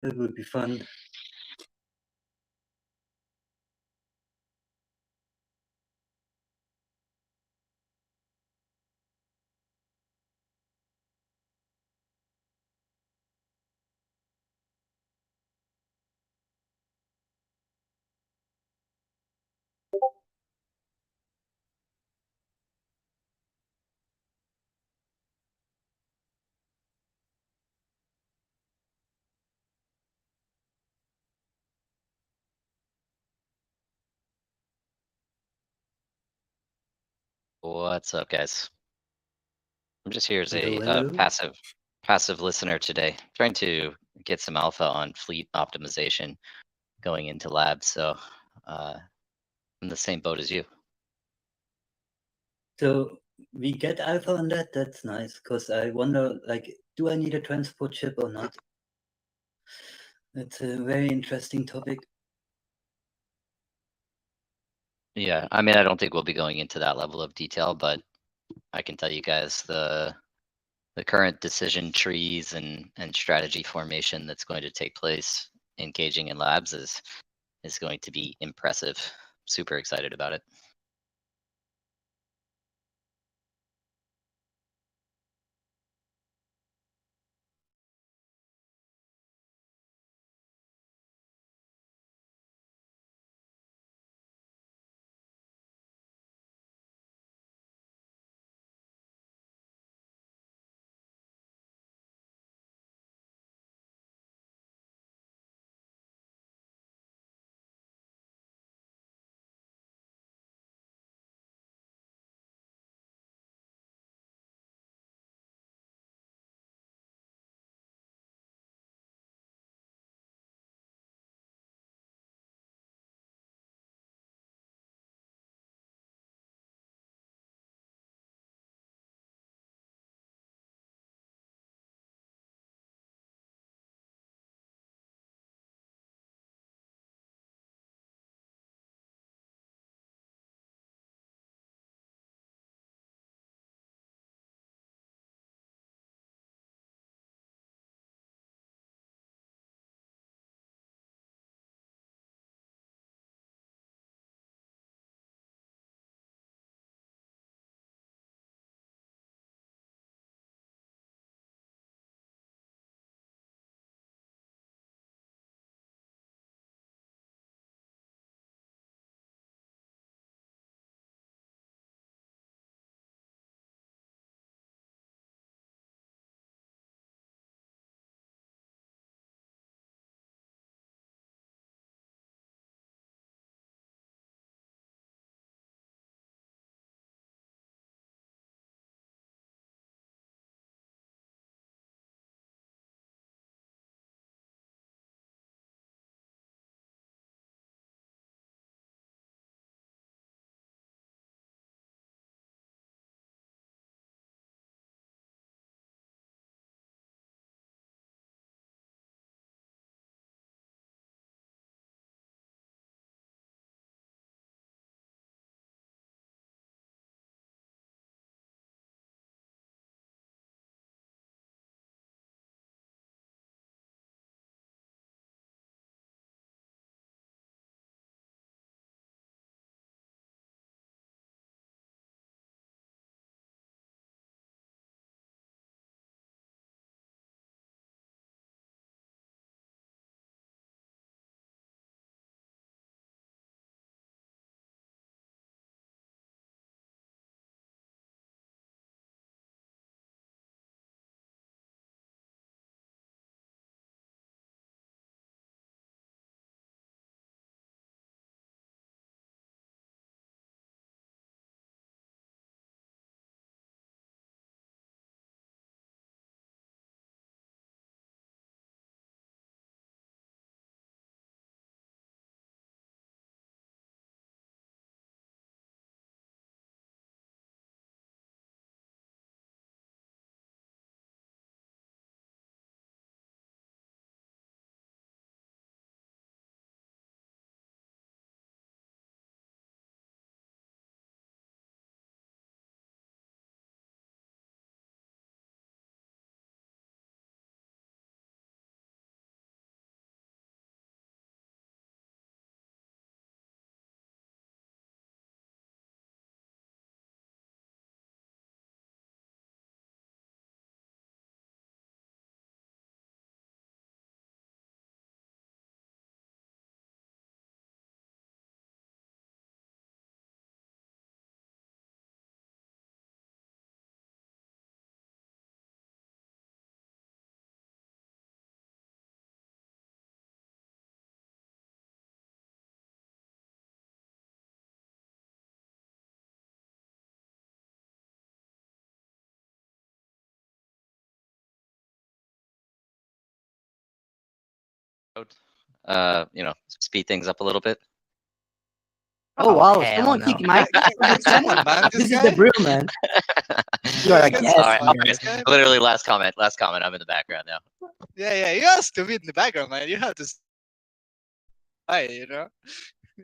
That would be fun. What's up, guys? I'm just here as Hello, a hello. passive listener today, trying to get some alpha on fleet optimization going into labs. So uh, I'm in the same boat as you. So we get alpha on that? That's nice, because I wonder, like, do I need a transport chip or not? That's a very interesting topic. Yeah, I mean, I don't think we'll be going into that level of detail, but I can tell you guys the current decision trees and strategy formation that's going to take place engaging in labs is going to be impressive. Super excited about it. speed things up a little bit. Oh wow! hell Someone no. kicked my. Come on, man. This This is guy. the brew, man. You are a This guy's guest so All right, all funny, here. right. this guy. Literally, last comment. Last comment. I'm in the background now. Yeah, you have to be in the background, man. You have to say, you know.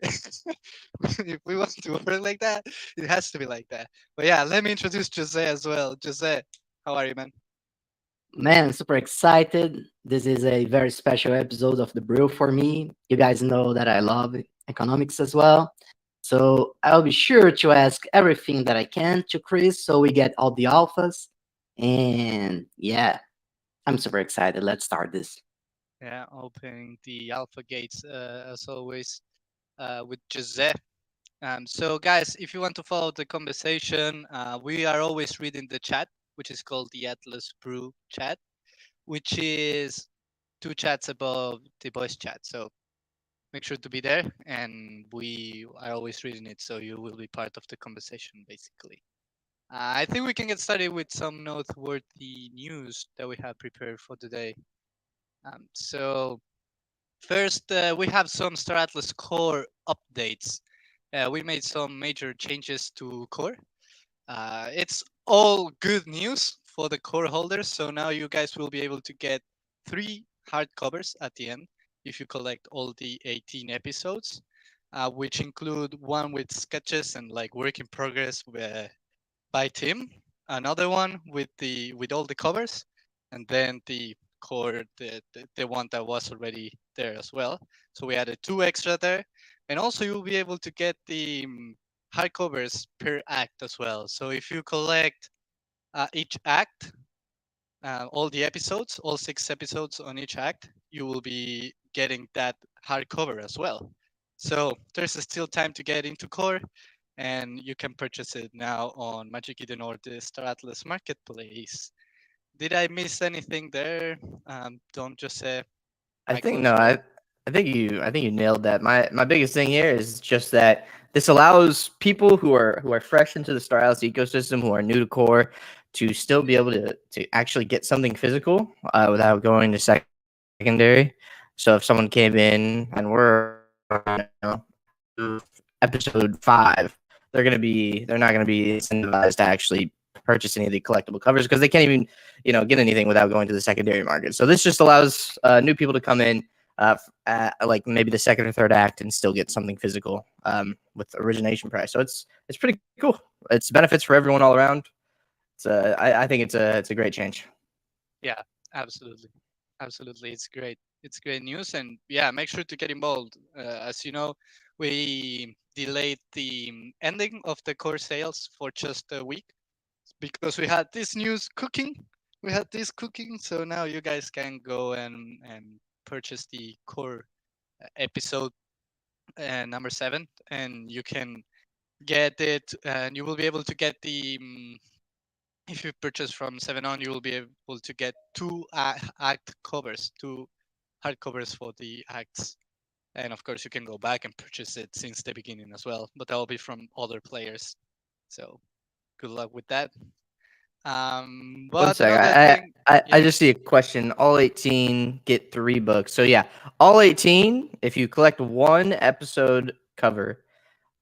If we want to work like that, it has to be like that. But yeah, let me introduce Jose as well. Jose, how are you, man? Man, super excited. This is a very special episode of the brew for me. You guys know that I love economics as well. So I'll be sure to ask everything that I can to Chris so we get all the alphas. And yeah, I'm super excited. Let's start this. Yeah, opening the alpha gates as always with Jose. So guys, if you want to follow the conversation, we are always reading the chat, which is called the Atlas Brew chat, which is two chats above the voice chat. So make sure to be there, and we are always reading it, so you will be part of the conversation, basically. I think we can get started with some noteworthy news that we have prepared for today. So first, we have some Star Atlas core updates. We made some major changes to core. It's all good news for the core holders. So now you guys will be able to get 3 hardcovers at the end if you collect all the 18 episodes, which include one with sketches and like work in progress by Tim, another one with all the covers, and then the core, the one that was already there as well. So we added 2 extra there, and also you'll be able to get the hardcovers per act as well. So if you collect each act, all the episodes, all 6 episodes on each act, you will be getting that hardcover as well. So there's still time to get into core, and you can purchase it now on Magic Eden or the Star Atlas Marketplace. Did I miss anything there? Don't just say. I think no, I think you nailed that. My biggest thing here is just that this allows people who are fresh into the Star Atlas ecosystem, who are new to core, to still be able to actually get something physical without going to secondary. So if someone came in and we're episode 5, they're not gonna be incentivized to actually purchase any of the collectible covers because they can't even get anything without going to the secondary market. So this just allows new people to come in like maybe the second or third act and still get something physical with origination price. So it's pretty cool. It's benefits for everyone all around. I think it's a great change. Yeah, absolutely, absolutely. It's great news, and yeah, make sure to get involved. As you know, we delayed the ending of the core sales for just a week because we had this news cooking. We had this cooking, so now you guys can go and purchase the core episode number 7, and you can get it, and you will be able to get the if you purchase from 7 on, you will be able to get 2 act covers, 2 hardcovers for the acts. And of course, you can go back and purchase it since the beginning as well, but that will be from other players. So good luck with that. One But second. another thing, I yeah, just see a question. All 18 get 3 books. So yeah, all 18. If you collect one episode cover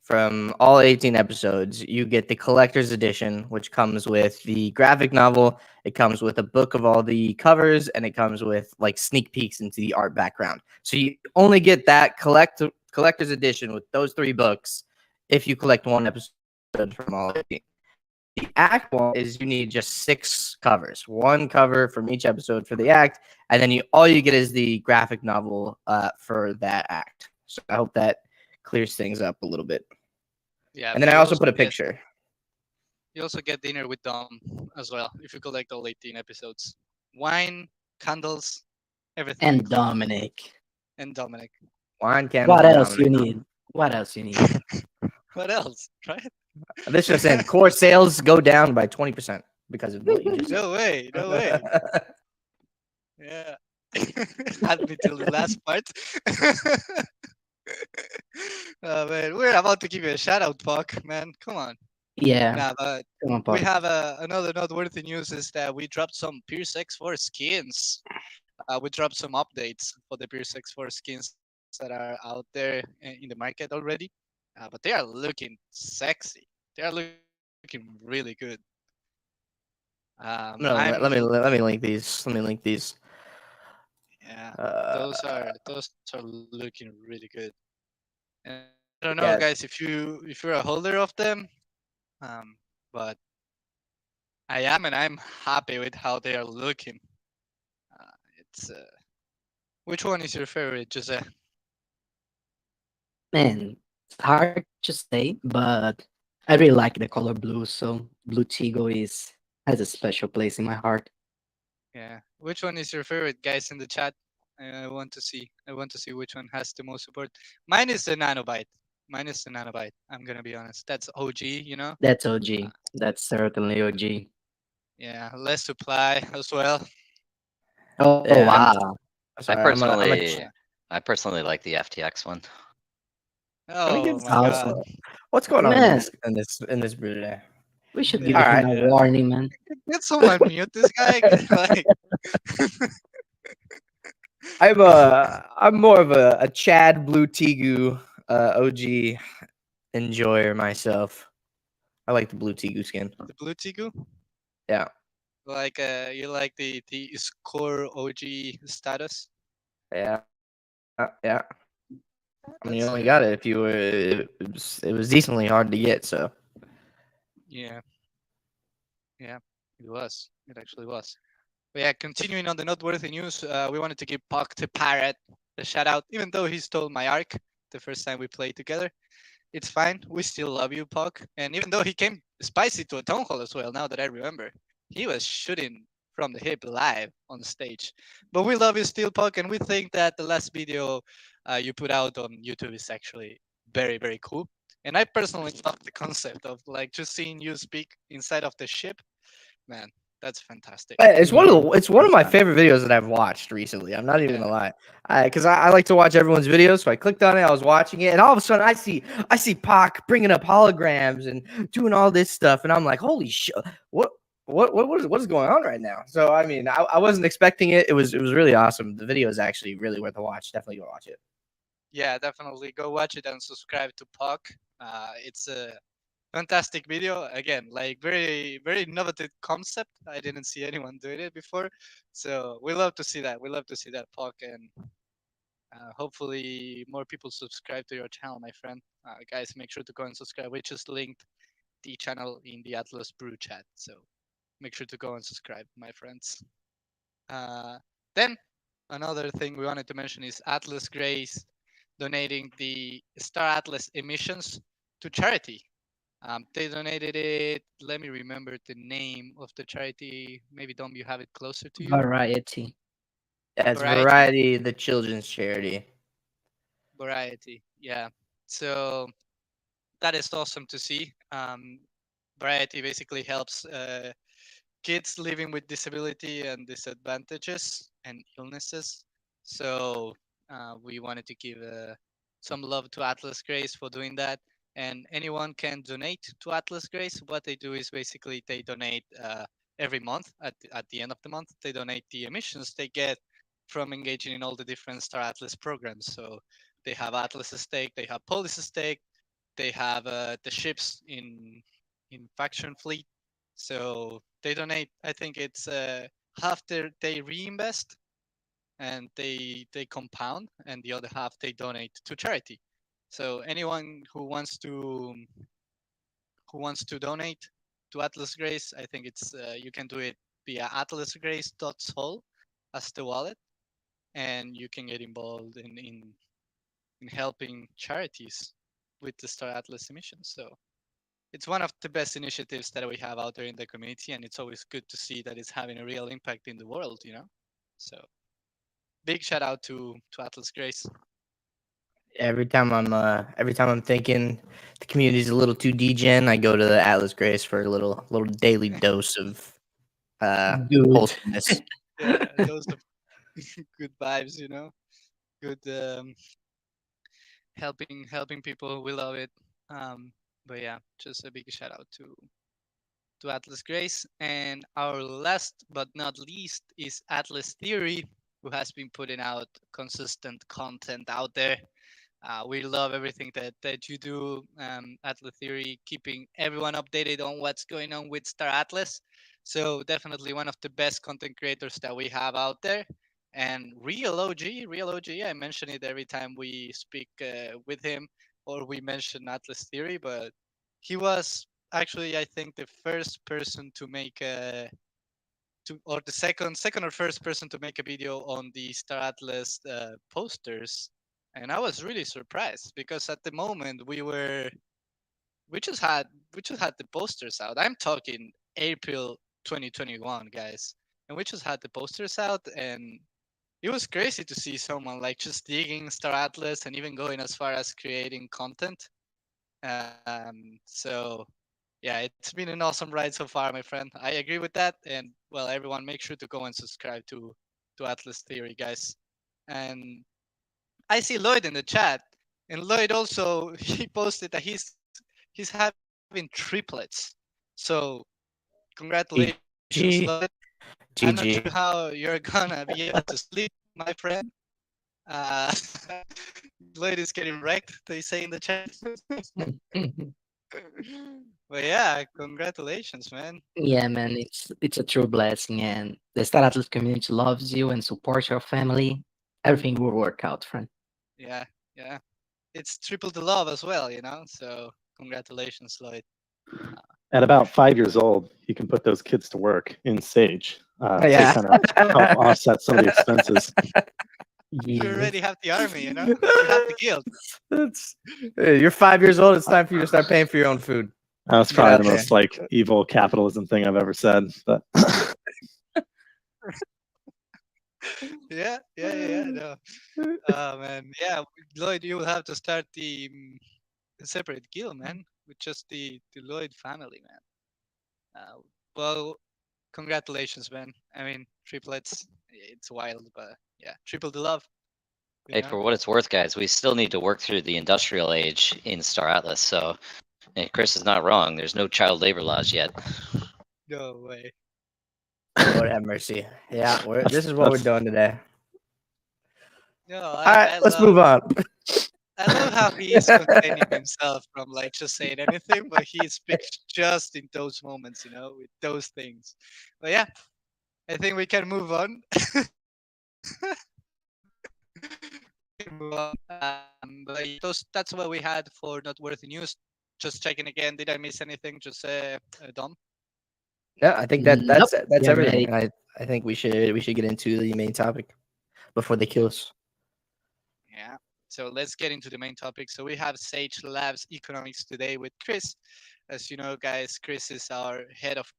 from all 18 episodes, you get the collector's edition, which comes with the graphic novel. It comes with a book of all the covers, and it comes with like sneak peeks into the art background. So you only get that collector's edition with those 3 books if you collect one episode from all 18. The act one is you need just 6 covers, 1 cover from each episode for the act, and then all you get is the graphic novel for that act. So I hope that clears things up a little bit. yeah. And then I also put a picture. You also get dinner with Dom as well if you collect all 18 episodes. Wine, candles, everything. And included. Dominic. And Dominic. Wine candles. What and else you Dominic. need? What else you need? What else, right? This just saying core sales go down by 20% because of what you just said. No way, no way. Yeah. Had me till the last part. Oh, man, we're about to give you a shout out, Puck, man. Come on. Yeah, Nah, but come on, we Paul. have another noteworthy news is that we dropped some Pierce X4 skins. we dropped some updates for the Pierce X4 skins that are out there in the market already. But they are looking sexy. They are looking really good. No, I'm let me link these. Let me link these. yeah, Uh, those are looking really good. And I don't know, yeah, guys, if you're a holder of them, but I am, and I'm happy with how they are looking. It's which one is your favorite, Jose? Man, it's hard to say, but I really like the color blue. So blue Tigo is has a special place in my heart. Yeah, which one is your favorite, guys, in the chat? I want to see. I want to see which one has the most support. Mine is the Nanobite. Mine is the Nanobite. I'm gonna be honest. That's OG, you know. That's OG. That's certainly OG. Yeah, less supply as well. Oh yeah. wow. Sorry, I'm gonna Yeah. I personally like the FTX one. let me Oh get my Awesome. God. what's going on Man, in this brew today. we should give All Yeah, him right. a yeah. warning, man. Get someone mute this guy. Like, I'm more of a Chad Blue Tigu OG enjoyer myself. I like the Blue Tigu skin. the blue Tigu. Yeah. Like you like the score OG status. Yeah. Yeah. I mean, you That's only got it if you were. It was decently hard to get. So yeah, yeah. It was. It actually was. But yeah, continuing on the noteworthy news, we wanted to give Puck to Parrot a shout out, even though he stole my arc the first time we played together. It's fine. We still love you, Puck. And even though he came spicy to a town hall as well, now that I remember, he was shooting from the hip live on the stage. But we love you still, Puck, and we think that the last video you put out on YouTube is actually very, very cool. And I personally love the concept of like just seeing you speak inside of the ship. Man, that's fantastic. it's one of my favorite videos that I've watched recently. I'm not even gonna lie, because I like to watch everyone's videos. So I clicked on it, I was watching it, and all of a sudden I see Pac bringing up holograms and doing all this stuff, and I'm like, holy shit, what is going on right now? So I mean, I wasn't expecting it. It was really awesome. The video is actually really worth a watch. Definitely go watch it. Yeah, definitely go watch it and subscribe to Puck. It's a fantastic video. Again, like very, very innovative concept. I didn't see anyone doing it before. So we love to see that. We love to see that, Puck. And hopefully more people subscribe to your channel, my friend. Guys, make sure to go and subscribe. We just linked the channel in the Atlas Brew chat. So make sure to go and subscribe, my friends. Then another thing we wanted to mention is Atlas Grace donating the Star Atlas emissions to charity. They donated it. Let me remember the name of the charity. Maybe Dom, you have it closer to you. Variety. Yeah, it's Variety. Variety, the children's charity. Variety. Yeah. So that is awesome to see. Variety basically helps kids living with disability and disadvantages and illnesses. So we wanted to give some love to Atlas Grace for doing that. And anyone can donate to Atlas Grace. What they do is basically they donate every month at the end of the month. They donate the emissions they get from engaging in all the different Star Atlas programs. So they have Atlas stake, they have Police stake, they have the ships in faction fleet. So they donate. I think it's half they reinvest and they compound, and the other half they donate to charity. So anyone who wants to donate to Atlas Grace, I think it's you can do it via atlasgrace.sol as the wallet, and you can get involved in helping charities with the Star Atlas emissions. So it's one of the best initiatives that we have out there in the community, and it's always good to see that it's having a real impact in the world, you know. So big shout out to Atlas Grace. Every time I'm thinking the community's a little too degen, I go to the Atlas Grace for a little daily dose of Good. wholesomeness. Yeah, those are good vibes, you know. Good helping people. We love it. But yeah, just a big shout out to Atlas Grace. And our last but not least is Atlas Theory. who has been putting out consistent content out there. We love everything that you do, Atlas Theory, keeping everyone updated on what's going on with Star Atlas. So definitely one of the best content creators that we have out there. And real OG, I mention it every time we speak with him or we mention Atlas Theory, but he was actually, I think, the first person to make a or the second or first person to make a video on the Star Atlas posters, and I was really surprised because at the moment we just had the posters out. I'm talking April 2021, guys, and we just had the posters out, and it was crazy to see someone like just digging Star Atlas and even going as far as creating content. So yeah, it's been an awesome ride so far, my friend. I agree with that. And well, everyone, make sure to go and subscribe to Atlas Theory, guys. And I see Lloyd in the chat, and Lloyd also he posted that he's having triplets. So congratulations, GG. Lloyd. I'm not GG. sure how you're gonna be able to sleep, my friend. Uh, Lloyd is getting wrecked. They say in the chat. But yeah, congratulations, man. Yeah, man, it's a true blessing, and the Star Atlas community loves you and supports your family. Everything will work out, friend. Yeah, yeah. It's triple the love as well, So congratulations, Lloyd. At about 5 years old, you can put those kids to work in Sage Yeah. to kind of help offset some of the expenses. You Jesus. already have the army, You have the guild. You're 5 years old. It's time for you to start paying for your own food. That's Get probably out the there. most like evil capitalism thing I've ever said. But Yeah. No. Oh man, yeah. Lloyd, you will have to start the separate guild, man, with just the Lloyd family, man. Well, congratulations, man. I mean, triplets, it's wild, but yeah, triple the love. Hey, for what it's worth, guys, we still need to work through the industrial age in Star Atlas. So, hey, Chris is not wrong. There's no child labor laws yet. No way. Lord have mercy. Yeah, this is what we're doing today. No, All right, I let's love, move on. I love how he is containing himself from like just saying anything, but he speaks just in those moments, with those things. But yeah, I think we can move on. But yeah, that's what we had for Noteworthy News. Just checking again. Did I miss anything? Just Dom. Yeah, I think Nope. that's Yeah, everything. I think we should get into the main topic before they kill us. Yeah. So let's get into the main topic. So we have Sage Labs Economics today with Chris. As you know, guys, Chris is our head of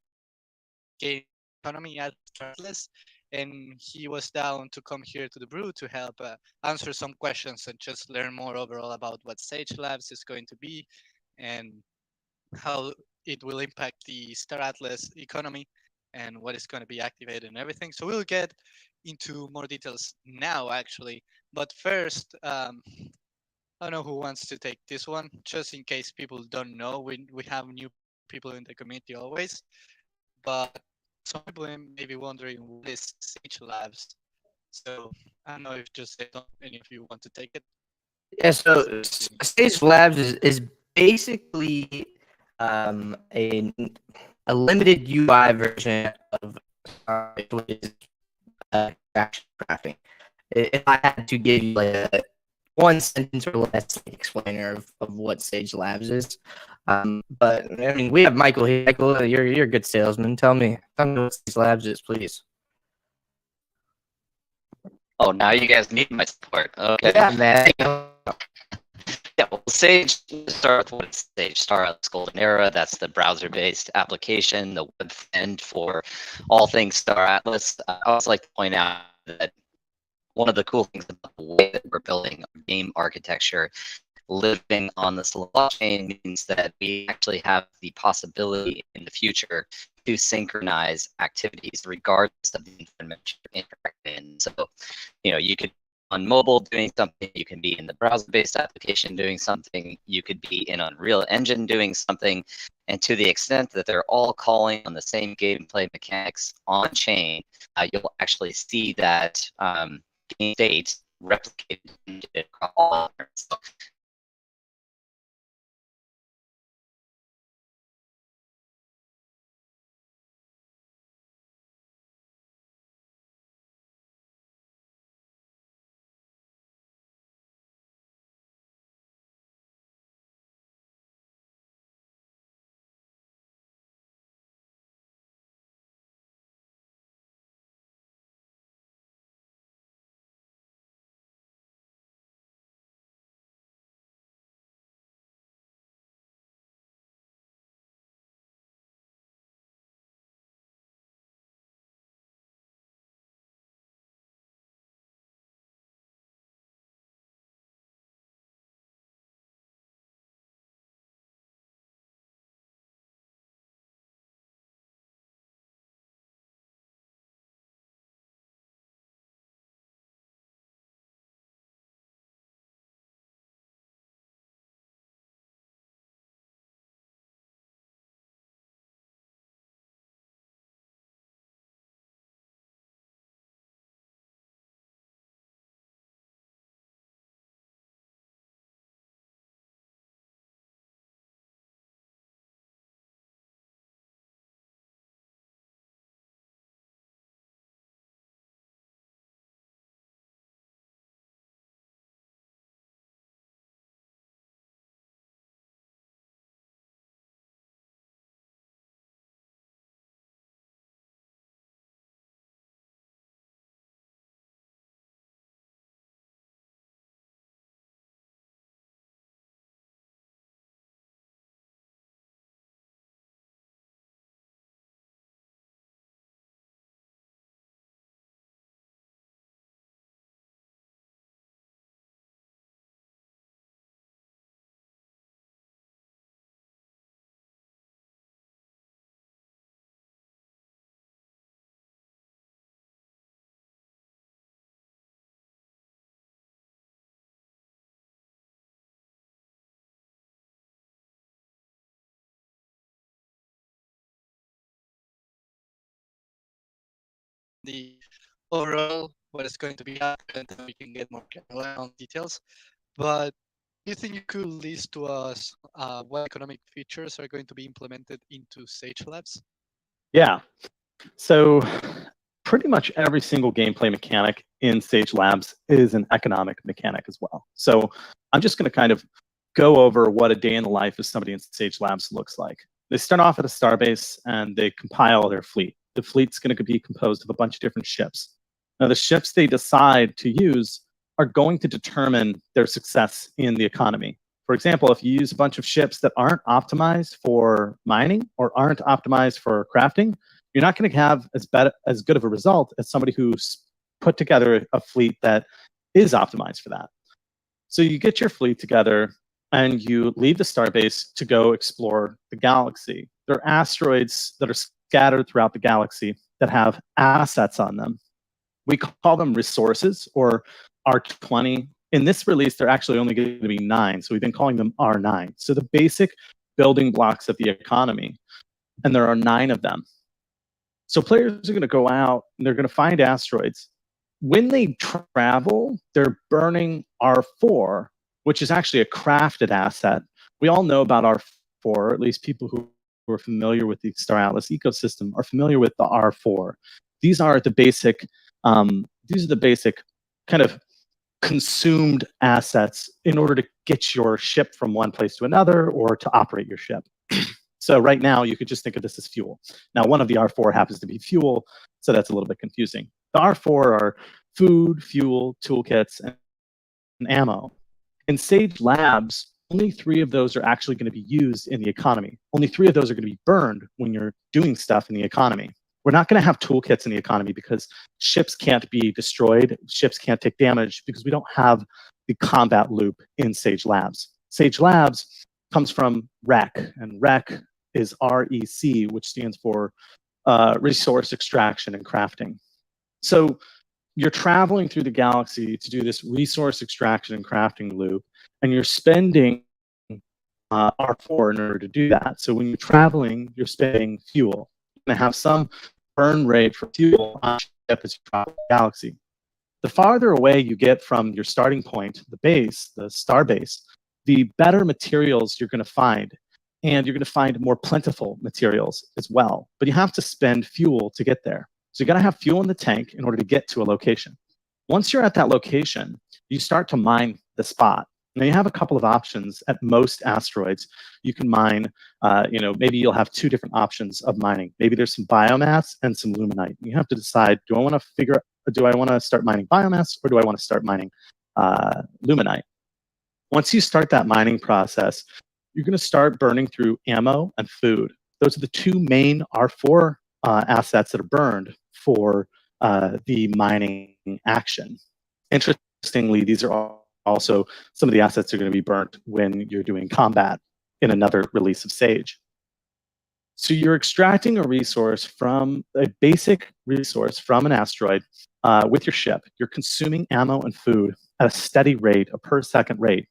game economy at Atlas, and he was down to come here to the brew to help answer some questions and just learn more overall about what Sage Labs is going to be and how it will impact the Star Atlas economy and what is going to be activated and everything. So we'll get into more details now, actually. But first, I don't know who wants to take this one, just in case people don't know. We have new people in the community always, but some people may be wondering what is Sage Labs. So I don't know if just any of you want to take it. Yeah, so Stage Labs is basically a limited UI version of which is action crafting. If I had to give you like a one sentence or less explainer of what Sage Labs is, but I mean we have Michael here. Michael, you're a good salesman. Tell me what Sage Labs is, please. Oh, now you guys need my support. Okay. Yeah, man. Yeah, well, Sage, start with what is Sage? Star Atlas Golden Era. That's the browser-based application, the web end for all things Star Atlas. I always like to point out that one of the cool things about the way that we're building our game architecture, living on this blockchain, means that we actually have the possibility in the future to synchronize activities regardless of the environment you're interacting in. So, you could on mobile doing something, you can be in the browser-based application doing something, you could be in Unreal Engine doing something, and to the extent that they're all calling on the same gameplay mechanics on chain, you'll actually see that game state replicated across all. So the overall what is going to be up, and then we can get more granular on details. But do you think you could list to us what economic features are going to be implemented into Sage Labs? Yeah. So pretty much every single gameplay mechanic in Sage Labs is an economic mechanic as well. So I'm just going to kind of go over what a day in the life of somebody in Sage Labs looks like. They start off at a starbase and they compile their fleet. The fleet's going to be composed of a bunch of different ships. Now, the ships they decide to use are going to determine their success in the economy. For example, if you use a bunch of ships that aren't optimized for mining or aren't optimized for crafting, you're not going to have as good of a result as somebody who's put together a fleet that is optimized for that. So you get your fleet together and you leave the starbase to go explore the galaxy. There are asteroids that are scattered throughout the galaxy that have assets on them. We call them resources, or R20. In this release, they're actually only going to be 9, so we've been calling them R9. So the basic building blocks of the economy, and there are 9 of them. So players are going to go out and they're going to find asteroids. When they travel, they're burning R4, which is actually a crafted asset. We all know about R4, or at least people who are familiar with the Star Atlas ecosystem are familiar with the R4. These are the basic kind of consumed assets in order to get your ship from one place to another or to operate your ship. So right now, you could just think of this as fuel. Now, one of the R4 happens to be fuel, so that's a little bit confusing. The R4 are food, fuel, toolkits, and ammo. In Sage Labs, only 3 of those are actually going to be used in the economy. Only 3 of those are going to be burned when you're doing stuff in the economy. We're not going to have toolkits in the economy because ships can't be destroyed, ships can't take damage because we don't have the combat loop in Sage Labs. Sage Labs comes from REC, and REC is REC, which stands for resource extraction and crafting. So you're traveling through the galaxy to do this resource extraction and crafting loop, and you're spending R4 in order to do that. So when you're traveling, you're spending fuel. You're going to have some burn rate for fuel on ship as you travel the galaxy. The farther away you get from your starting point, the base, the star base, the better materials you're going to find. And you're going to find more plentiful materials as well. But you have to spend fuel to get there. So you got to have fuel in the tank in order to get to a location. Once you're at that location, you start to mine the spot. Now you have a couple of options at most asteroids. You can mine, maybe you'll have two different options of mining. Maybe there's some biomass and some luminite. You have to decide, do I want to start mining biomass or do I want to start mining luminite? Once you start that mining process, you're going to start burning through ammo and food. Those are the two main R4 assets that are burned for the mining action. Interestingly, these are also some of the assets that are going to be burnt when you're doing combat in another release of Sage. So you're extracting a basic resource from an asteroid with your ship. You're consuming ammo and food at a steady rate, a per second rate.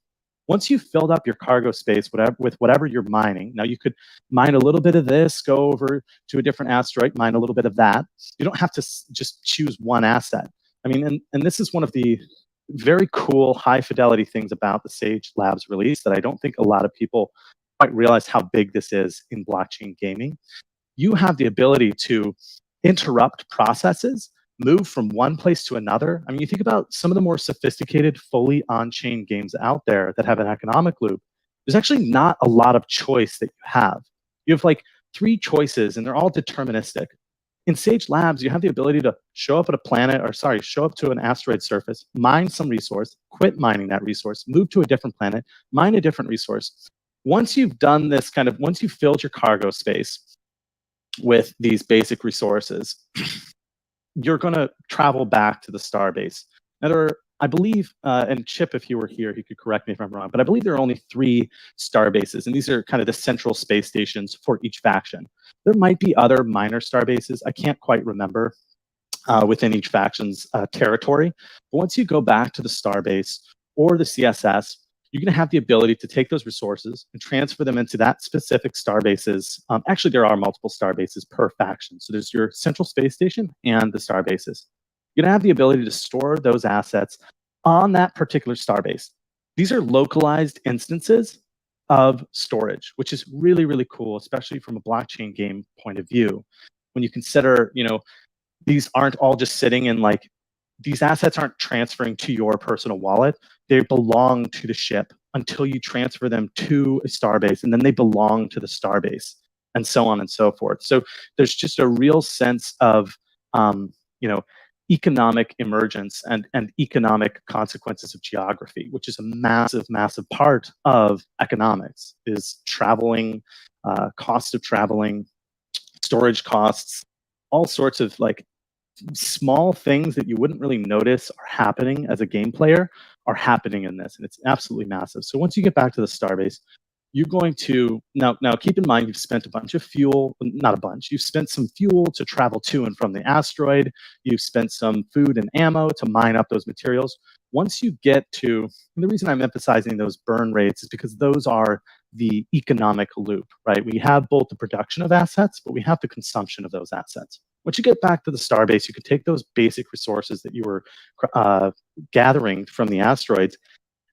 Once you've filled up your cargo space with whatever you're mining, now you could mine a little bit of this, go over to a different asteroid, mine a little bit of that. You don't have to just choose one asset. I mean, and this is one of the very cool, high fidelity things about the Sage Labs release that I don't think a lot of people quite realize how big this is in blockchain gaming. You have the ability to interrupt processes, move from one place to another. I mean, you think about some of the more sophisticated, fully on-chain games out there that have an economic loop. There's actually not a lot of choice that you have. You have like 3 choices, and they're all deterministic. In Sage Labs, you have the ability to show up to an asteroid surface, mine some resource, quit mining that resource, move to a different planet, mine a different resource. Once you've done this once you've filled your cargo space with these basic resources, you're going to travel back to the starbase. Now, there are, I believe, and Chip, if you were here, he could correct me if I'm wrong, but I believe there are only 3 starbases, and these are kind of the central space stations for each faction. There might be other minor starbases. I can't quite remember within each faction's territory. But once you go back to the starbase or the CSS, you're going to have the ability to take those resources and transfer them into that specific starbases. Actually, there are multiple starbases per faction. So there's your central space station and the starbases. You're going to have the ability to store those assets on that particular starbase. These are localized instances of storage, which is really, really cool, especially from a blockchain game point of view. When you consider, these aren't all just sitting in these assets aren't transferring to your personal wallet. They belong to the ship until you transfer them to a starbase, and then they belong to the starbase, and so on and so forth. So there's just a real sense of, economic emergence and economic consequences of geography, which is a massive, massive part of economics, is traveling, cost of traveling, storage costs, all sorts of small things that you wouldn't really notice are happening as a game player are happening in this, and it's absolutely massive. So once you get back to the starbase, you're going to now keep in mind you've spent a bunch of fuel, not a bunch, you've spent some fuel to travel to and from the asteroid, you've spent some food and ammo to mine up those materials. Once you get to, and the reason I'm emphasizing those burn rates is because those are the economic loop, right? We have both the production of assets, but we have the consumption of those assets. Once you get back to the starbase, you can take those basic resources that you were gathering from the asteroids,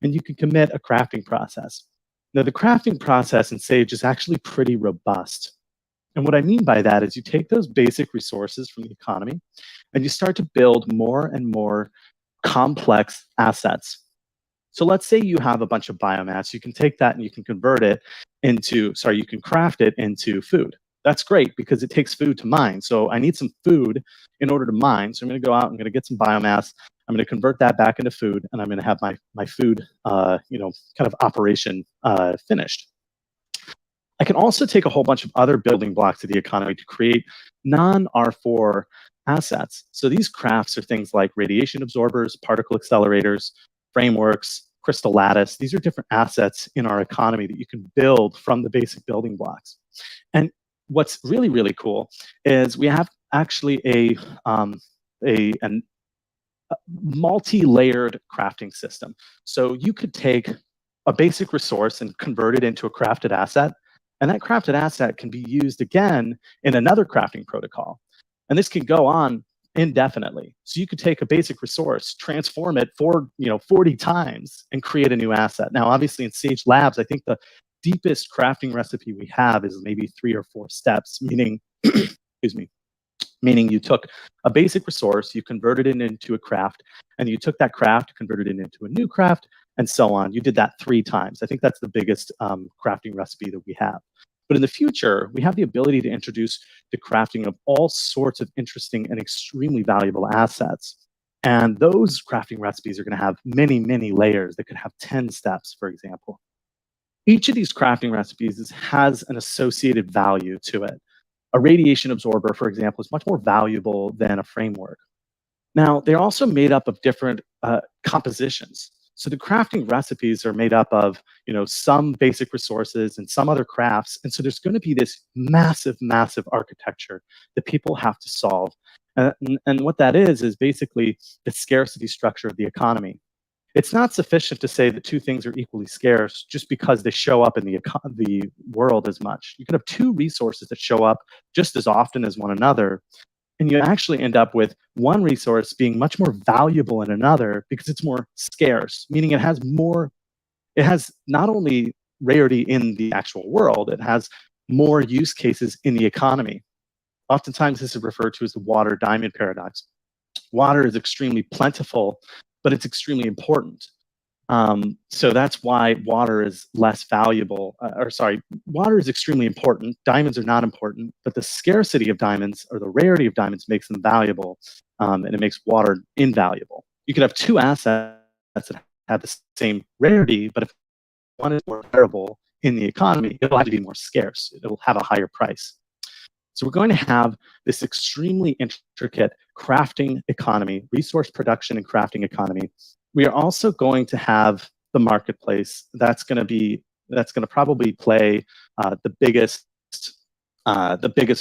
and you can commit a crafting process. Now, the crafting process in Sage is actually pretty robust. And what I mean by that is you take those basic resources from the economy, and you start to build more and more complex assets. So let's say you have a bunch of biomass. You can take that and you can convert it into, you can craft it into food. That's great because it takes food to mine. So I need some food in order to mine. So I'm going to go out, I'm going to get some biomass. I'm going to convert that back into food, and I'm going to have my food, kind of operation finished. I can also take a whole bunch of other building blocks of the economy to create non-R4 assets. So these crafts are things like radiation absorbers, particle accelerators, frameworks, crystal lattice. These are different assets in our economy that you can build from the basic building blocks. And what's really, really cool is we have actually multi-layered crafting system. So you could take a basic resource and convert it into a crafted asset, and that crafted asset can be used again in another crafting protocol. And this can go on indefinitely. So you could take a basic resource, transform it 40 times, and create a new asset. Now, obviously, in Sage Labs, I think the deepest crafting recipe we have is maybe 3 or 4 steps, meaning, excuse me, meaning you took a basic resource, you converted it into a craft, and you took that craft, converted it into a new craft, and so on. You did that 3 times. I think that's the biggest crafting recipe that we have. But in the future, we have the ability to introduce the crafting of all sorts of interesting and extremely valuable assets. And those crafting recipes are going to have many, many layers that could have 10 steps, for example. Each of these crafting recipes has an associated value to it. A radiation absorber, for example, is much more valuable than a framework. Now, they're also made up of different compositions. So the crafting recipes are made up of, some basic resources and some other crafts. And so there's going to be this massive, massive architecture that people have to solve. And what that is basically the scarcity structure of the economy. It's not sufficient to say that 2 things are equally scarce just because they show up in the world as much. You can have 2 resources that show up just as often as one another, and you actually end up with one resource being much more valuable than another because it's more scarce, meaning it has not only rarity in the actual world, it has more use cases in the economy. Oftentimes, this is referred to as the water diamond paradox. Water is extremely plentiful, but it's extremely important. So that's why water is less valuable. Water is extremely important. Diamonds are not important, but the scarcity of diamonds or the rarity of diamonds makes them valuable, and it makes water invaluable. You could have 2 assets that have the same rarity, but if one is more valuable in the economy, it'll have to be more scarce. It'll have a higher price. So we're going to have this extremely intricate crafting economy, resource production and crafting economy. We are also going to have the marketplace. That's going to probably play the biggest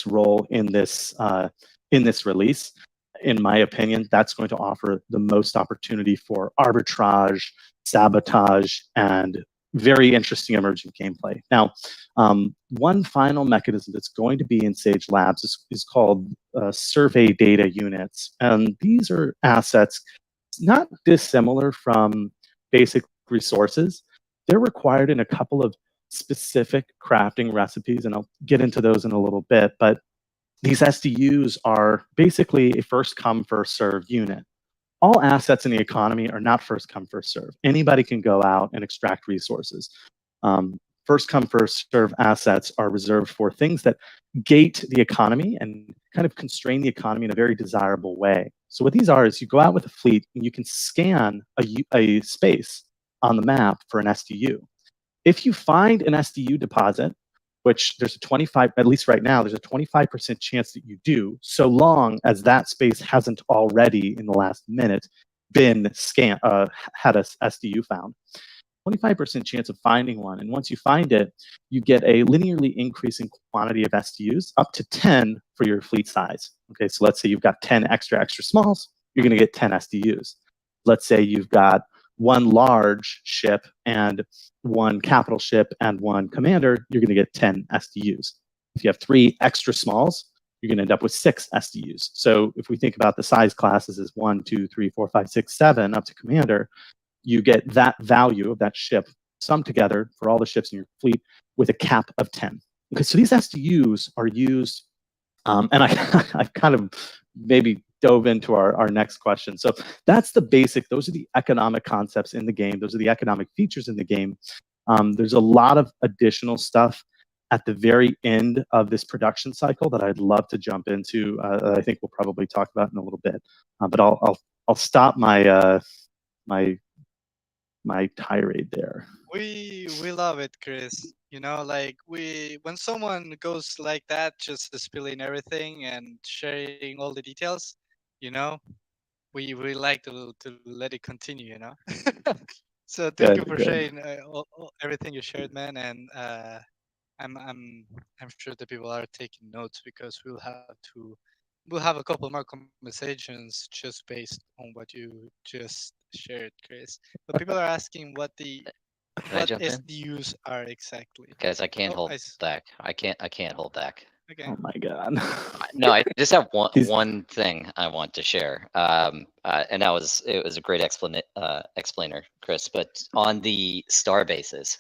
role in this release. In my opinion, that's going to offer the most opportunity for arbitrage, sabotage, and very interesting emerging gameplay. Now, one final mechanism that's going to be in Sage Labs is called survey data units. And these are assets not dissimilar from basic resources. They're required in a couple of specific crafting recipes, and I'll get into those in a little bit. But these SDUs are basically a first come, first served unit. All assets in the economy are not first come, first serve. Anybody can go out and extract resources. First come, first serve assets are reserved for things that gate the economy and kind of constrain the economy in a very desirable way. So what these are is you go out with a fleet and you can scan a space on the map for an SDU. If you find an SDU deposit, which there's a 25, at least right now, there's a 25% chance that you do, so long as that space hasn't already in the last minute been had a SDU found. 25% chance of finding one. And once you find it, you get a linearly increasing quantity of SDUs up to 10 for your fleet size. Okay, so let's say you've got 10 extra smalls, you're going to get 10 SDUs. Let's say you've got 1 large ship and 1 capital ship and 1 commander, you're going to get 10 SDUs. If you have 3 extra smalls, you're going to end up with 6 SDUs. So if we think about the size classes as 1, 2, 3, 4, 5, 6, 7 up to commander, you get that value of that ship summed together for all the ships in your fleet with a cap of 10. Okay, so these SDUs are used, and I kind of maybe dove into our next question. So that's the basic, those are the economic concepts in the game. Those are the economic features in the game. There's a lot of additional stuff at the very end of this production cycle that I'd love to jump into. I think we'll probably talk about in a little bit, but I'll stop my my tirade there. We love it, Chris. Like when someone goes like that, just spilling everything and sharing all the details, we like to let it continue. So thank you for sharing everything you shared, man. And I'm sure the people are taking notes because we'll have to we'll have a couple more conversations just based on what you just shared, Chris. But people are asking what jump in? SDUs are exactly. Guys, I can't Oh, hold back. I can't hold back. Okay. Oh my god. No, I just have These- one thing I want to share. And it was a great explainer, Chris. But on the star bases,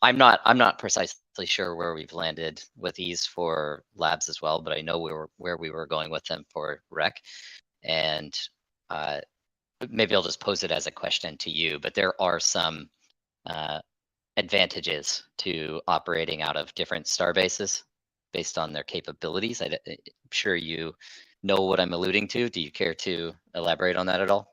I'm not precisely sure where we've landed with these for labs as well, but I know where we were going with them for rec. And maybe I'll just pose it as a question to you, but there are some advantages to operating out of different star bases based on their capabilities. I'm sure you know what I'm alluding to. Do you care to elaborate on that at all?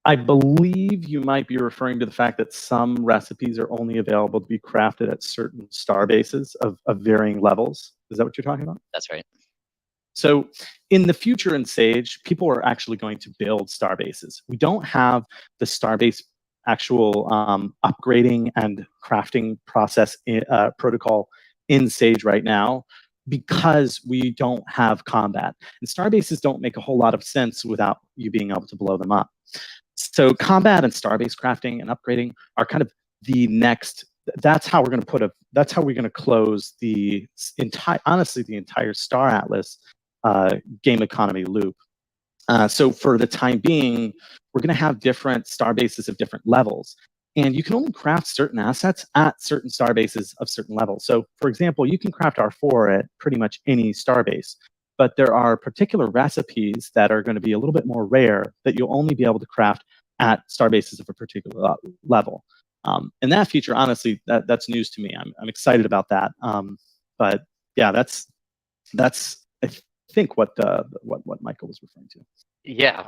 I believe you might be referring to the fact that some recipes are only available to be crafted at certain star bases of varying levels. Is that what you're talking about? That's right. So in the future in Sage, people are actually going to build star bases. We don't have the starbase actual upgrading and crafting process protocol in Sage right now because we don't have combat. And star bases don't make a whole lot of sense without you being able to blow them up. So combat and starbase crafting and upgrading are kind of the next. That's how we're going to that's how we're going to close the entire Star Atlas game economy loop. So for the time being, we're going to have different star bases of different levels. And you can only craft certain assets at certain star bases of certain levels. So for example, you can craft R4 at pretty much any star base, but there are particular recipes that are going to be a little bit more rare that you'll only be able to craft at star bases of a particular level. And that feature, honestly, that's news to me. I'm excited about that. But yeah, that's I think what Michael was referring to. Yeah,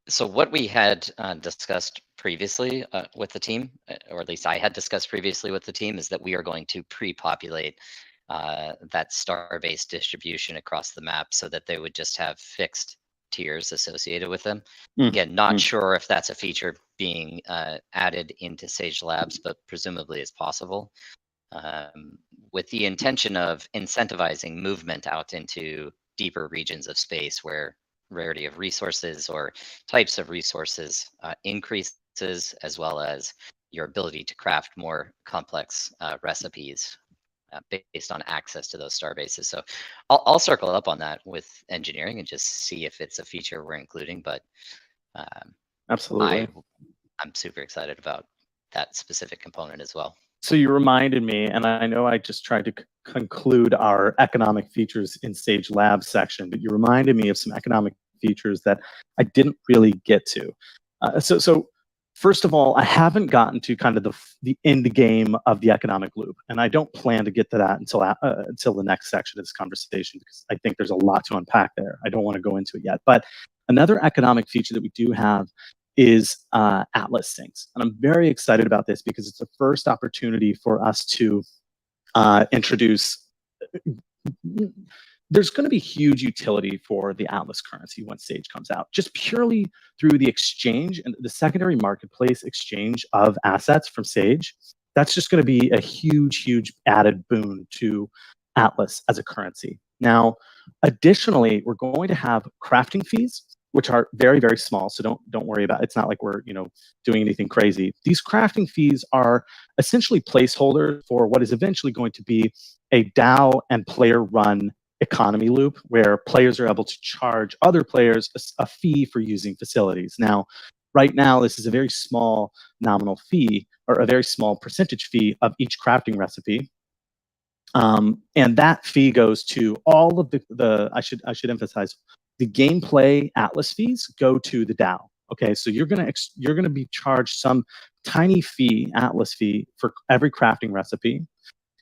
so what we had discussed previously with the team, or at least I had discussed previously with the team, is that we are going to pre-populate that star-based distribution across the map so that they would just have fixed tiers associated with them. Again, not sure if that's a feature being added into Sage Labs, but presumably is possible. With the intention of incentivizing movement out into deeper regions of space where rarity of resources or types of resources increases, as well as your ability to craft more complex recipes based on access to those star bases. So I'll circle up on that with engineering and just see if it's a feature we're including. But absolutely, I'm super excited about that specific component as well. So you reminded me, and I know I just tried to conclude our economic features in Sage Labs section, but you reminded me of some economic features that I didn't really get to. So first of all, I haven't gotten to kind of the end game of the economic loop, and I don't plan to get to that until the next section of this conversation because I think there's a lot to unpack there. I don't want to go into it yet, but another economic feature that we do have is Atlas syncs. And I'm very excited about this because it's the first opportunity for us to introduce. There's going to be huge utility for the Atlas currency when Sage comes out, just purely through the exchange and the secondary marketplace exchange of assets from Sage. That's just going to be a huge added boon to Atlas as a currency. Now, additionally, we're going to have crafting fees, which are very small. So don't worry about it. It's not like we're doing anything crazy. These crafting fees are essentially placeholders for what is eventually going to be a DAO and player-run economy loop where players are able to charge other players a fee for using facilities. Now, right now, this is a very small nominal fee or a very small percentage fee of each crafting recipe. And that fee goes to all of I should emphasize, the gameplay Atlas fees go to the DAO. Okay, so you're gonna be charged some tiny fee, Atlas fee, for every crafting recipe.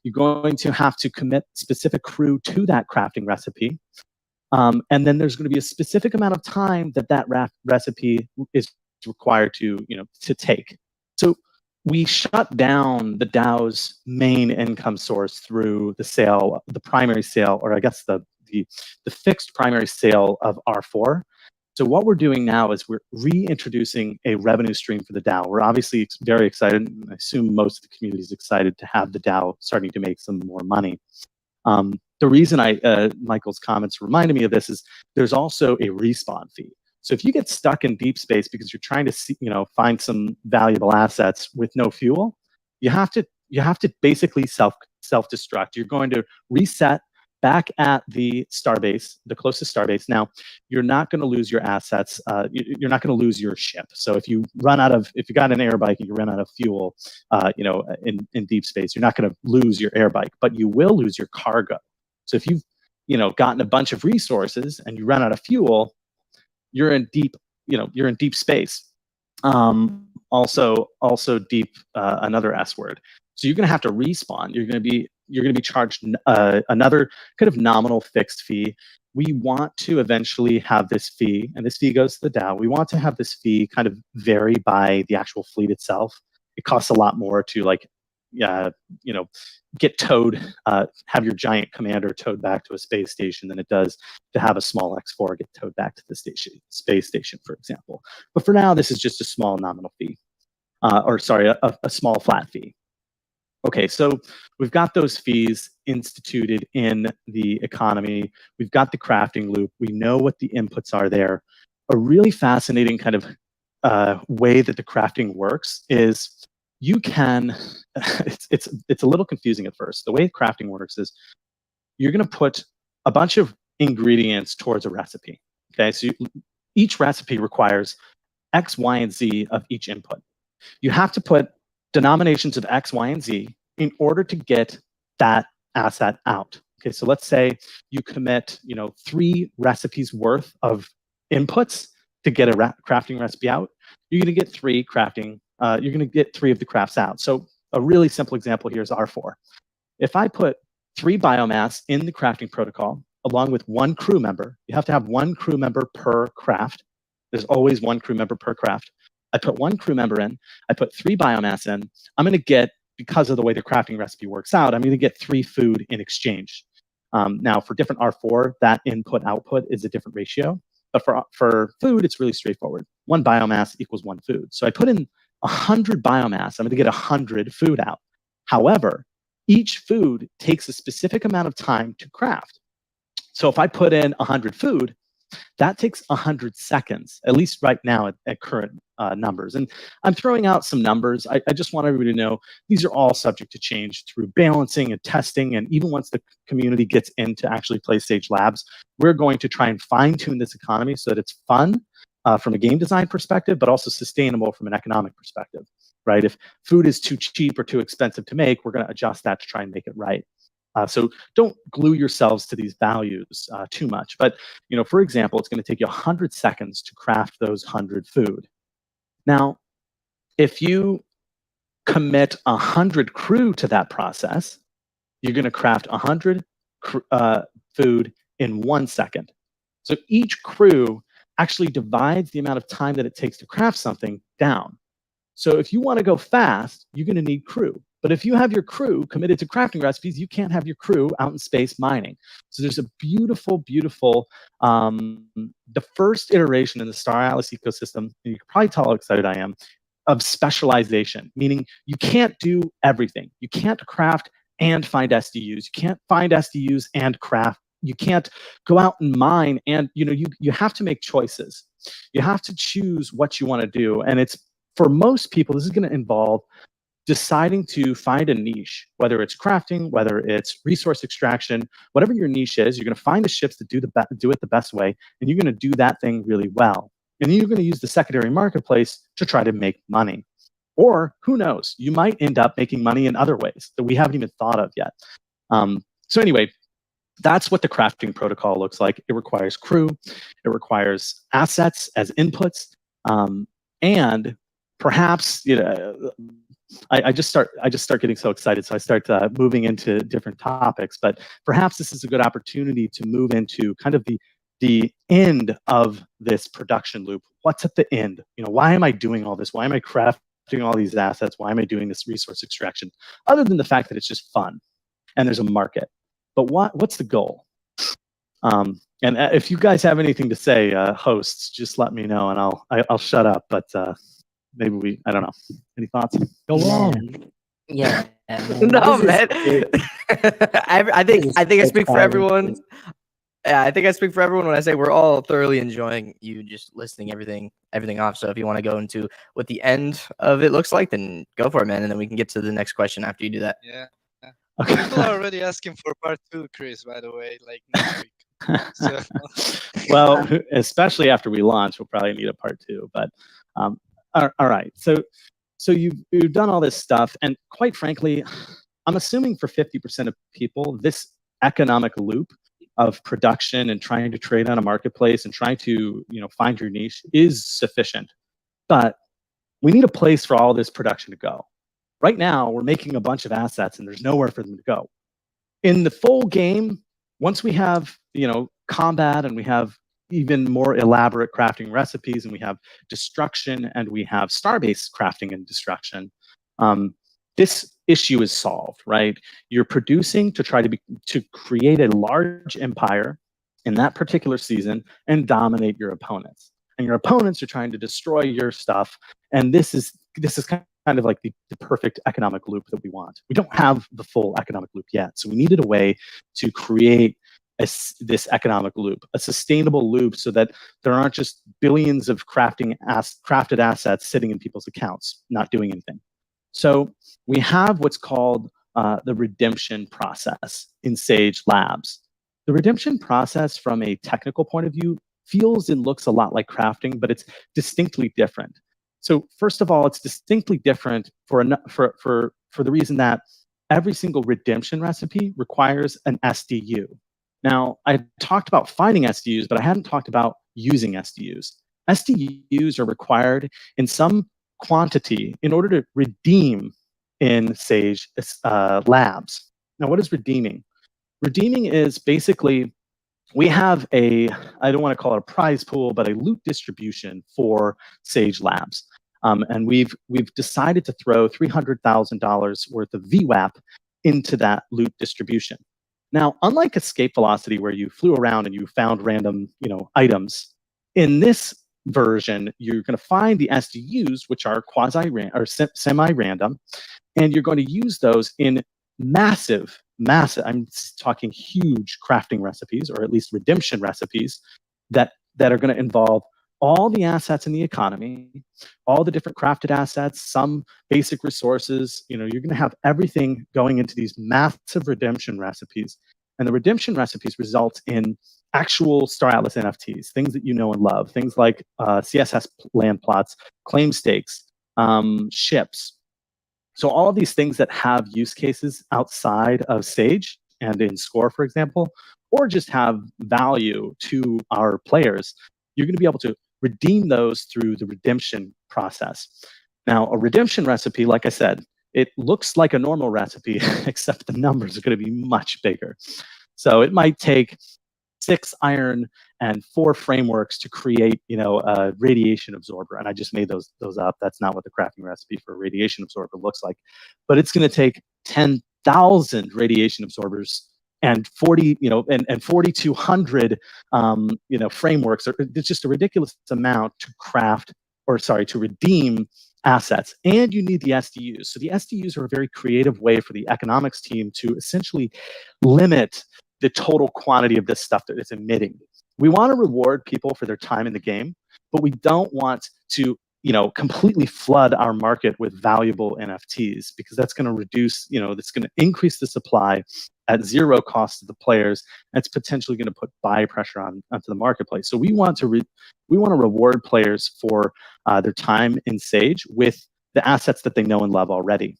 You're going to have to commit specific crew to that crafting recipe, and then there's going to be a specific amount of time that recipe is required to take. So we shut down the DAO's main income source through the sale, the primary sale, or I guess the fixed primary sale of R4. So what we're doing now is we're reintroducing a revenue stream for the DAO. We're obviously very excited, and I assume most of the community is excited to have the DAO starting to make some more money. the reason Michael's comments reminded me of this is there's also a respawn fee. So if you get stuck in deep space because you're trying to see, find some valuable assets with no fuel, you have to basically self-destruct. You're going to reset back at the starbase, the closest starbase. Now, you're not going to lose your assets. You're not going to lose your ship. So if you got an air bike and you run out of fuel, in deep space, you're not going to lose your air bike, but you will lose your cargo. So if you've, gotten a bunch of resources and you run out of fuel, you're in deep space. Also deep, another S word. So you're going to have to respawn. You're going to be charged another kind of nominal fixed fee. We want to eventually have this fee, and this fee goes to the DAO. We want to have this fee kind of vary by the actual fleet itself. It costs a lot more to get towed, have your giant commander towed back to a space station than it does to have a small X4 get towed back to the space station, for example. But for now, this is just a small nominal fee, a small flat fee. Okay, so we've got those fees instituted in the economy. We've got the crafting loop. We know what the inputs are there. A really fascinating kind of way that the crafting works is you can, it's a little confusing at first. The way crafting works is you're going to put a bunch of ingredients towards a recipe. Okay, so each recipe requires X, Y, and Z of each input. You have to put denominations of X, Y, and Z in order to get that asset out. Okay, so let's say you commit, 3 recipes worth of inputs to get a crafting recipe out. You're going to get 3 crafting. You're going to get 3 of the crafts out. So a really simple example here is R4. If I put 3 biomass in the crafting protocol along with 1 crew member, you have to have 1 crew member per craft. There's always 1 crew member per craft. I put 1 crew member in, I put 3 biomass in, I'm going to get, because of the way the crafting recipe works out, I'm going to get 3 food in exchange. Now, for different R4, that input-output is a different ratio. But for food, it's really straightforward. 1 biomass equals 1 food. So I put in 100 biomass, I'm going to get 100 food out. However, each food takes a specific amount of time to craft. So if I put in 100 food, that takes 100 seconds, at least right now at current numbers. And I'm throwing out some numbers. I just want everybody to know these are all subject to change through balancing and testing. And even once the community gets into actually play stage labs, we're going to try and fine tune this economy so that it's fun from a game design perspective, but also sustainable from an economic perspective, right? If food is too cheap or too expensive to make, we're going to adjust that to try and make it right. So don't glue yourselves to these values too much. But for example, it's going to take you 100 seconds to craft those 100 food. Now, if you commit 100 crew to that process, you're going to craft 100 food in 1 second. So each crew actually divides the amount of time that it takes to craft something down. So if you want to go fast, you're going to need crew. But if you have your crew committed to crafting recipes, you can't have your crew out in space mining. So there's a beautiful, beautiful, the first iteration in the Star Atlas ecosystem, and you can probably tell how excited I am, of specialization, meaning you can't do everything. You can't craft and find SDUs. You can't find SDUs and craft. You can't go out and mine, and you have to make choices. You have to choose what you want to do. And it's, for most people, this is going to involve deciding to find a niche, whether it's crafting, whether it's resource extraction, whatever your niche is. You're going to find the ships that do it the best way, and you're going to do that thing really well. And then you're going to use the secondary marketplace to try to make money. Or who knows, you might end up making money in other ways that we haven't even thought of yet. So anyway, that's what the crafting protocol looks like. It requires crew, it requires assets as inputs, and perhaps I just start getting so excited, so I start moving into different topics. But perhaps this is a good opportunity to move into kind of the end of this production loop. What's at the end? Why am I doing all this? Why am I crafting all these assets? Why am I doing this resource extraction? Other than the fact that it's just fun and there's a market. But what's the goal? And if you guys have anything to say, hosts, just let me know, and I'll shut up. But maybe I don't know. Any thoughts? Go on. Yeah. No, this man. is- I think this I is think I speak for exciting. everyone. Yeah, I think I speak for everyone when I say we're all thoroughly enjoying you just listing everything off. So if you want to go into what the end of it looks like, then go for it, man, and then we can get to the next question after you do that. Yeah. Okay. People are already asking for part 2, Chris, by the way, like next week. So Well, especially after we launch, we'll probably need a part 2. But all right. So you've done all this stuff, and quite frankly, I'm assuming for 50% of people, this economic loop of production and trying to trade on a marketplace and trying to find your niche is sufficient. But we need a place for all this production to go. Right now, we're making a bunch of assets, and there's nowhere for them to go. In the full game, once we have combat, and we have even more elaborate crafting recipes, and we have destruction, and we have star-based crafting and destruction, this issue is solved, right? You're producing to try to create a large empire in that particular season and dominate your opponents. And your opponents are trying to destroy your stuff. And this is kind of like the perfect economic loop that we want. We don't have the full economic loop yet, so we needed a way to create this economic loop, a sustainable loop, so that there aren't just billions of crafted assets sitting in people's accounts, not doing anything. So we have what's called the redemption process in Sage Labs. The redemption process, from a technical point of view, feels and looks a lot like crafting, but it's distinctly different. So first of all, it's distinctly different for the reason that every single redemption recipe requires an SDU. Now, I talked about finding SDUs, but I hadn't talked about using SDUs. SDUs are required in some quantity in order to redeem in Sage Labs. Now, what is redeeming? Redeeming is basically, we have I don't want to call it a prize pool, but a loot distribution for Sage Labs. And we've decided to throw $300,000 worth of VWAP into that loot distribution. Now, unlike Escape Velocity, where you flew around and you found random items, in this version, you're going to find the SDUs, which are semi-random, and you're going to use those in massive, I'm talking huge crafting recipes, or at least redemption recipes, that are going to involve all the assets in the economy, all the different crafted assets, some basic resources. You're going to have everything going into these massive redemption recipes. And the redemption recipes result in actual Star Atlas NFTs, things that you know and love, things like CSS land plots, claim stakes, ships. So all of these things that have use cases outside of Sage and in Score, for example, or just have value to our players, you're going to be able to redeem those through the redemption process. Now, a redemption recipe, like I said, it looks like a normal recipe, except the numbers are going to be much bigger. So it might take 6 iron and 4 frameworks to create, a radiation absorber. And I just made those up. That's not what the crafting recipe for a radiation absorber looks like. But it's going to take 10,000 radiation absorbers and 4,200, frameworks. It's just a ridiculous amount to redeem assets. And you need the SDUs. So the SDUs are a very creative way for the economics team to essentially limit the total quantity of this stuff that it's emitting. We want to reward people for their time in the game, but we don't want to, completely flood our market with valuable NFTs, because that's going to reduce, that's going to increase the supply at zero cost to the players. And it's potentially going to put buy pressure onto the marketplace. So we want to reward players for their time in Sage with the assets that they know and love already,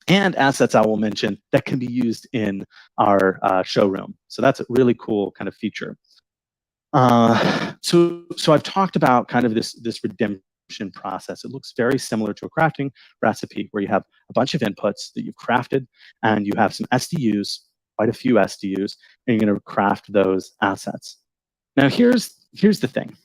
and assets I will mention that can be used in our showroom. So that's a really cool kind of feature. So I've talked about kind of this redemption process. It looks very similar to a crafting recipe, where you have a bunch of inputs that you've crafted, and you have some SDUs, quite a few SDUs, and you're going to craft those assets. Now, here's the thing.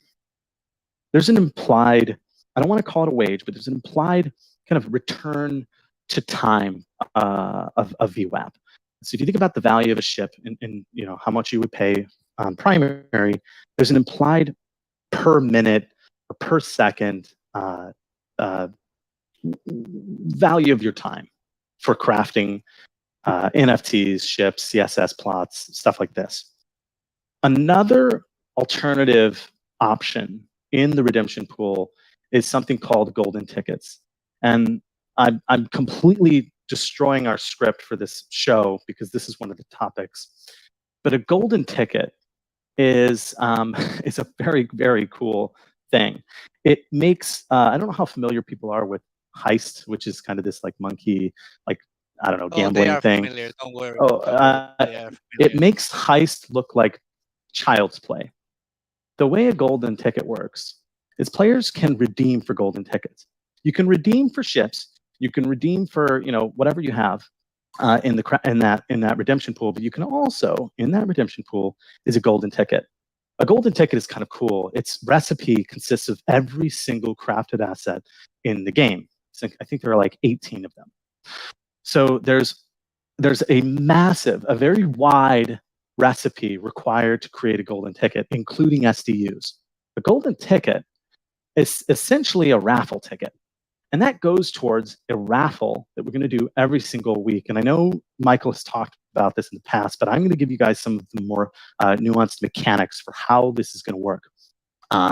There's an implied, I don't want to call it a wage, but there's an implied kind of return to time of VWAP. So if you think about the value of a ship and how much you would pay on primary, there's an implied per minute or per second value of your time. for crafting NFTs, ships, CSS plots, stuff like this. Another alternative option in the redemption pool is something called golden tickets. And I'm completely destroying our script for this show because this is one of the topics. But a golden ticket is a very, very cool thing. It makes, I don't know how familiar people are with Heist, which is kind of this like monkey, like, I don't know, gambling they are thing. familiar. Don't worry. Oh, Don't worry. They are it familiar. makes Heist look like child's play. The way a golden ticket works is players can redeem for golden tickets. You can redeem for ships. You can redeem for, you know, whatever you have in that redemption pool. But you can also, in that redemption pool, is a golden ticket. A golden ticket is kind of cool. Its recipe consists of every single crafted asset in the game. So I think there are like 18 of them. So there's a massive, a very wide recipe required to create a golden ticket, including SDUs. A golden ticket is essentially a raffle ticket. And that goes towards a raffle that we're going to do every single week. And I know Michael has talked about this in the past, but I'm going to give you guys some of the more nuanced mechanics for how this is going to work.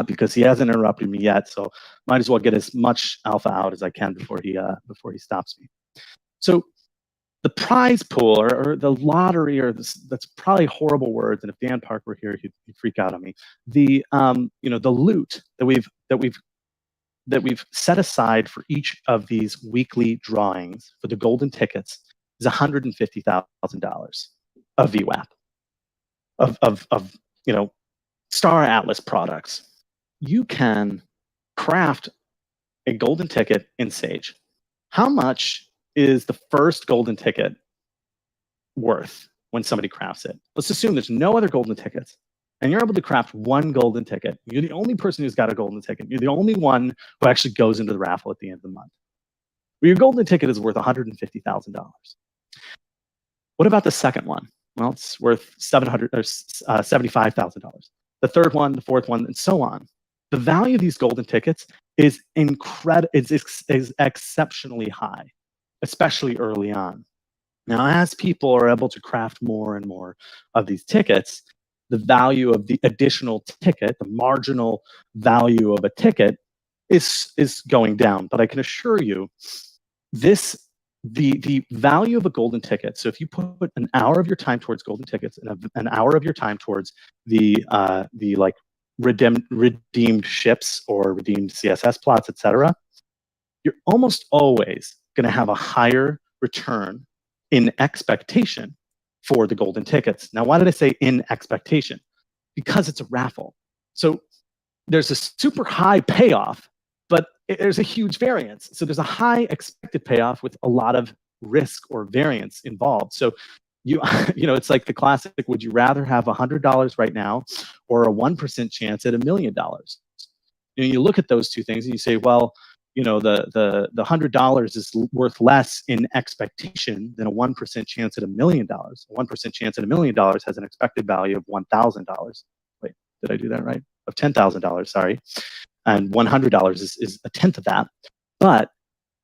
Because he hasn't interrupted me yet, so might as well get as much alpha out as I can before he stops me. So the prize pool or the lottery, or that's probably horrible words, and if Dan Park were here, he'd freak out on me. The the loot that we've set aside for each of these weekly drawings for the golden tickets is $150,000 of VWAP of Star Atlas products. You can craft a golden ticket in Sage. How much is the first golden ticket worth when somebody crafts it? Let's assume there's no other golden tickets, and you're able to craft one golden ticket. You're the only person who's got a golden ticket. You're the only one who actually goes into the raffle at the end of the month. Well, your golden ticket is worth $150,000. What about the second one? Well, it's worth $75,000. The third one, the fourth one, and so on. The value of these golden tickets is is exceptionally high, especially early on. Now, as people are able to craft more and more of these tickets, the value of the additional ticket, the marginal value of a ticket, is going down. But I can assure you, the value of a golden ticket. So if you put an hour of your time towards golden tickets and an hour of your time towards the like redeemed ships or redeemed CSS plots, etc., you're almost always going to have a higher return in expectation for the golden tickets. Now, why did I say in expectation? Because it's a raffle. So there's a super high payoff, but there's a huge variance. So there's a high expected payoff with a lot of risk or variance involved. So it's like the classic, would you rather have $100 right now or a 1% chance at $1 million? You look at those two things and you say, well, the $100 is worth less in expectation than a 1% chance at $1 million. A 1% chance at $1 million has an expected value of $1,000. Wait, did I do that right? Of $10,000, sorry. And $100 is a tenth of that. But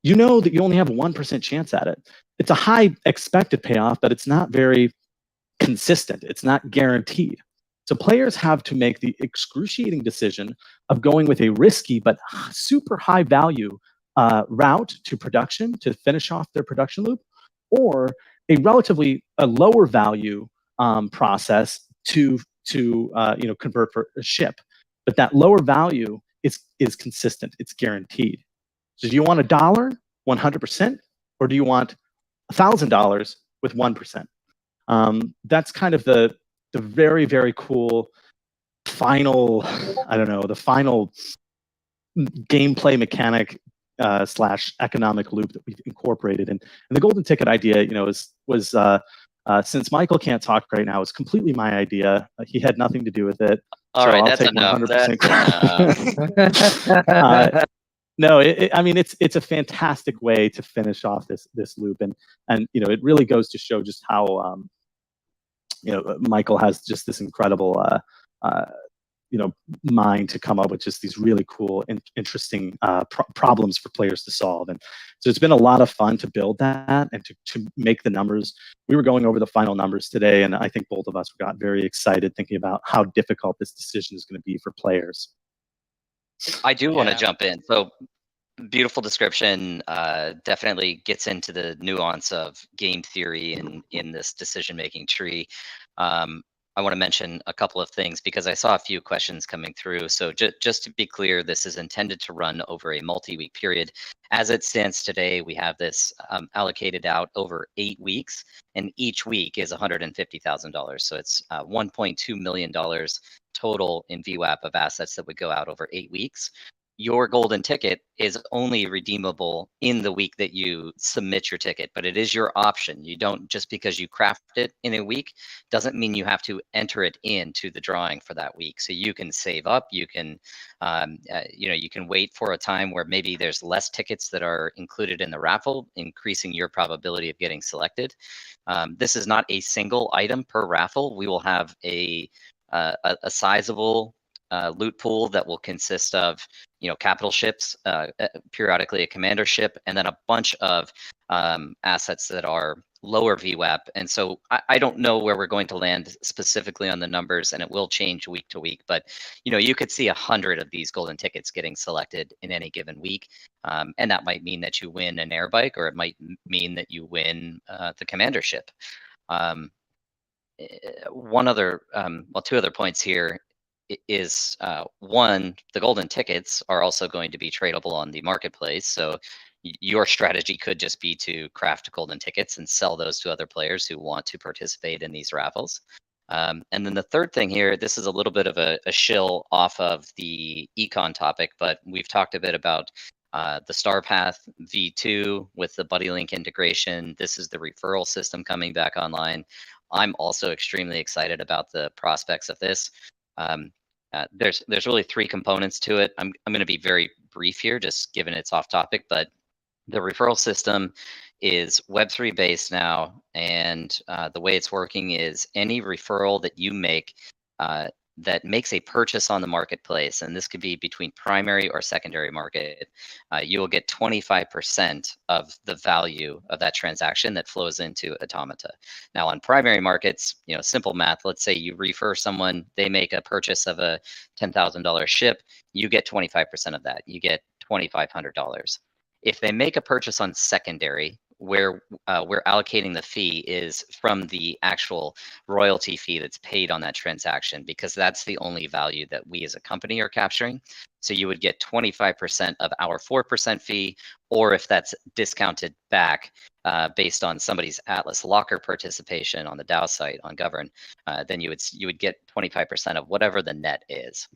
you know that you only have a 1% chance at it. It's a high expected payoff, but it's not very consistent. It's not guaranteed. So players have to make the excruciating decision of going with a risky but super high value route to production to finish off their production loop, or a relatively lower value process to convert for a ship. But that lower value is consistent. It's guaranteed. So do you want $1, 100%, or do you want $1,000 with 1%? That's kind of the very, very cool final, the final gameplay mechanic / economic loop that we've incorporated. And the golden ticket idea, was since Michael can't talk right now, it's completely my idea. He had nothing to do with it. All so right, I'll that's take enough. 100% No, it's a fantastic way to finish off this loop, and it really goes to show just how Michael has just this incredible mind to come up with just these really cool and interesting problems for players to solve. And so it's been a lot of fun to build that and to make the numbers. We were going over the final numbers today, and I think both of us got very excited thinking about how difficult this decision is going to be for players. I do want to Yeah. jump in. So beautiful description. Definitely gets into the nuance of game theory and in this decision-making tree. I want to mention a couple of things because I saw a few questions coming through. So just to be clear, this is intended to run over a multi-week period. As it stands today, we have this allocated out over 8 weeks, and each week is $150,000. So it's $1.2 million total in VWAP of assets that would go out over 8 weeks. Your golden ticket is only redeemable in the week that you submit your ticket, but it is your option. You don't, just because you craft it in a week doesn't mean you have to enter it into the drawing for that week. So you can save up, you can you can wait for a time where maybe there's less tickets that are included in the raffle, increasing your probability of getting selected. This is not a single item per raffle. We will have a sizable loot pool that will consist of capital ships, periodically a commander ship, and then a bunch of assets that are lower VWAP. And so I don't know where we're going to land specifically on the numbers, and it will change week to week. But you could see 100 of these golden tickets getting selected in any given week, and that might mean that you win an air bike, or it might mean that you win the commander ship. Two other points here is one, the golden tickets are also going to be tradable on the marketplace. So your strategy could just be to craft golden tickets and sell those to other players who want to participate in these raffles. And then the third thing here, this is a little bit of a shill off of the econ topic, but we've talked a bit about the StarPath V2 with the BuddyLink integration. This is the referral system coming back online. I'm also extremely excited about the prospects of this. There's really 3 components to it. I'm going to be very brief here, just given it's off topic, but the referral system is Web3 based now, and the way it's working is any referral that you make that makes a purchase on the marketplace, and this could be between primary or secondary market, you will get 25% of the value of that transaction that flows into Automata. Now on primary markets, simple math, let's say you refer someone, they make a purchase of a $10,000 ship, you get 25% of that, you get $2,500. If they make a purchase on secondary, where we're allocating the fee is from the actual royalty fee that's paid on that transaction, because that's the only value that we as a company are capturing. So you would get 25% of our 4% fee, or if that's discounted back based on somebody's Atlas Locker participation on the DAO site on Govern, then you would get 25% of whatever the net is.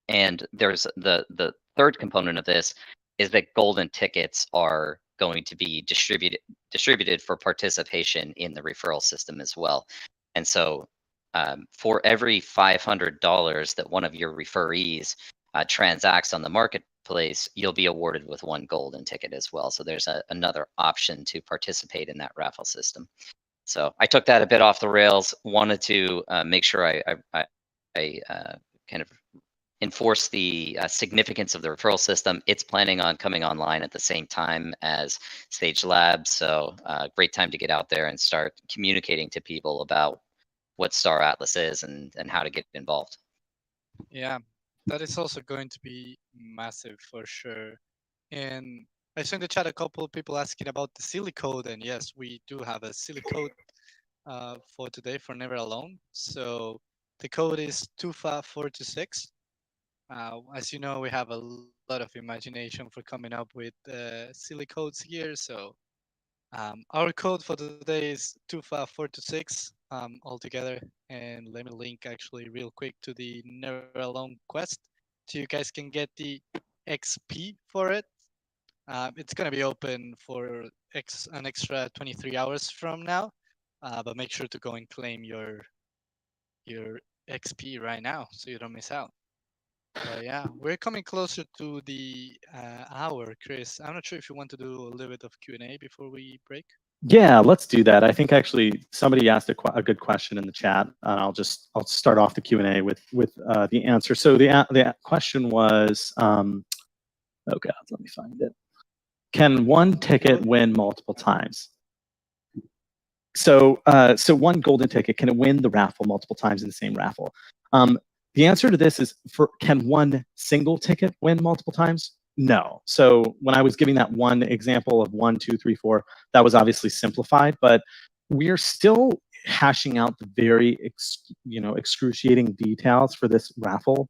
And there's the third component of this is that golden tickets are going to be distributed for participation in the referral system as well. And so for every $500 that one of your referees transacts on the marketplace, you'll be awarded with 1 golden ticket as well. So there's another option to participate in that raffle system. So I took that a bit off the rails, wanted to make sure I kind of enforce the significance of the referral system. It's planning on coming online at the same time as Stage Labs. So great time to get out there and start communicating to people about what Star Atlas is and how to get involved. Yeah, that is also going to be massive for sure. And I saw in the chat a couple of people asking about the silly code, and yes, we do have a silly code for today for Never Alone. So the code is 25426. As you know, we have a lot of imagination for coming up with silly codes here. So our code for today is 25426 altogether. And let me link actually real quick to the Never Alone quest so you guys can get the XP for it. It's going to be open for an extra 23 hours from now, but make sure to go and claim your XP right now so you don't miss out. But yeah, we're coming closer to the hour, Chris. I'm not sure if you want to do a little bit of Q&A before we break. Yeah, let's do that. I think actually somebody asked a good question in the chat, and I'll start off the Q&A with the answer. So the question was, oh God, let me find it. Can one ticket win multiple times? So one golden ticket, can it win the raffle multiple times in the same raffle? The answer to this is, can one single ticket win multiple times? No. So when I was giving that one example of 1, 2, 3, 4, that was obviously simplified, but we're still hashing out the very excruciating details for this raffle.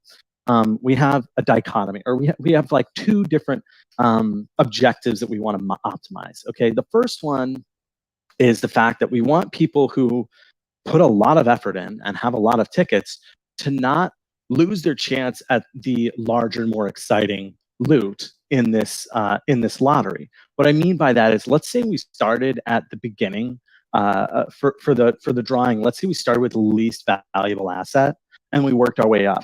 We have a dichotomy, or we have like two different objectives that we want to optimize. Okay, the first one is the fact that we want people who put a lot of effort in and have a lot of tickets to not lose their chance at the larger, more exciting loot in this lottery. What I mean by that is, let's say we started at the beginning for the drawing. Let's say we started with the least valuable asset and we worked our way up.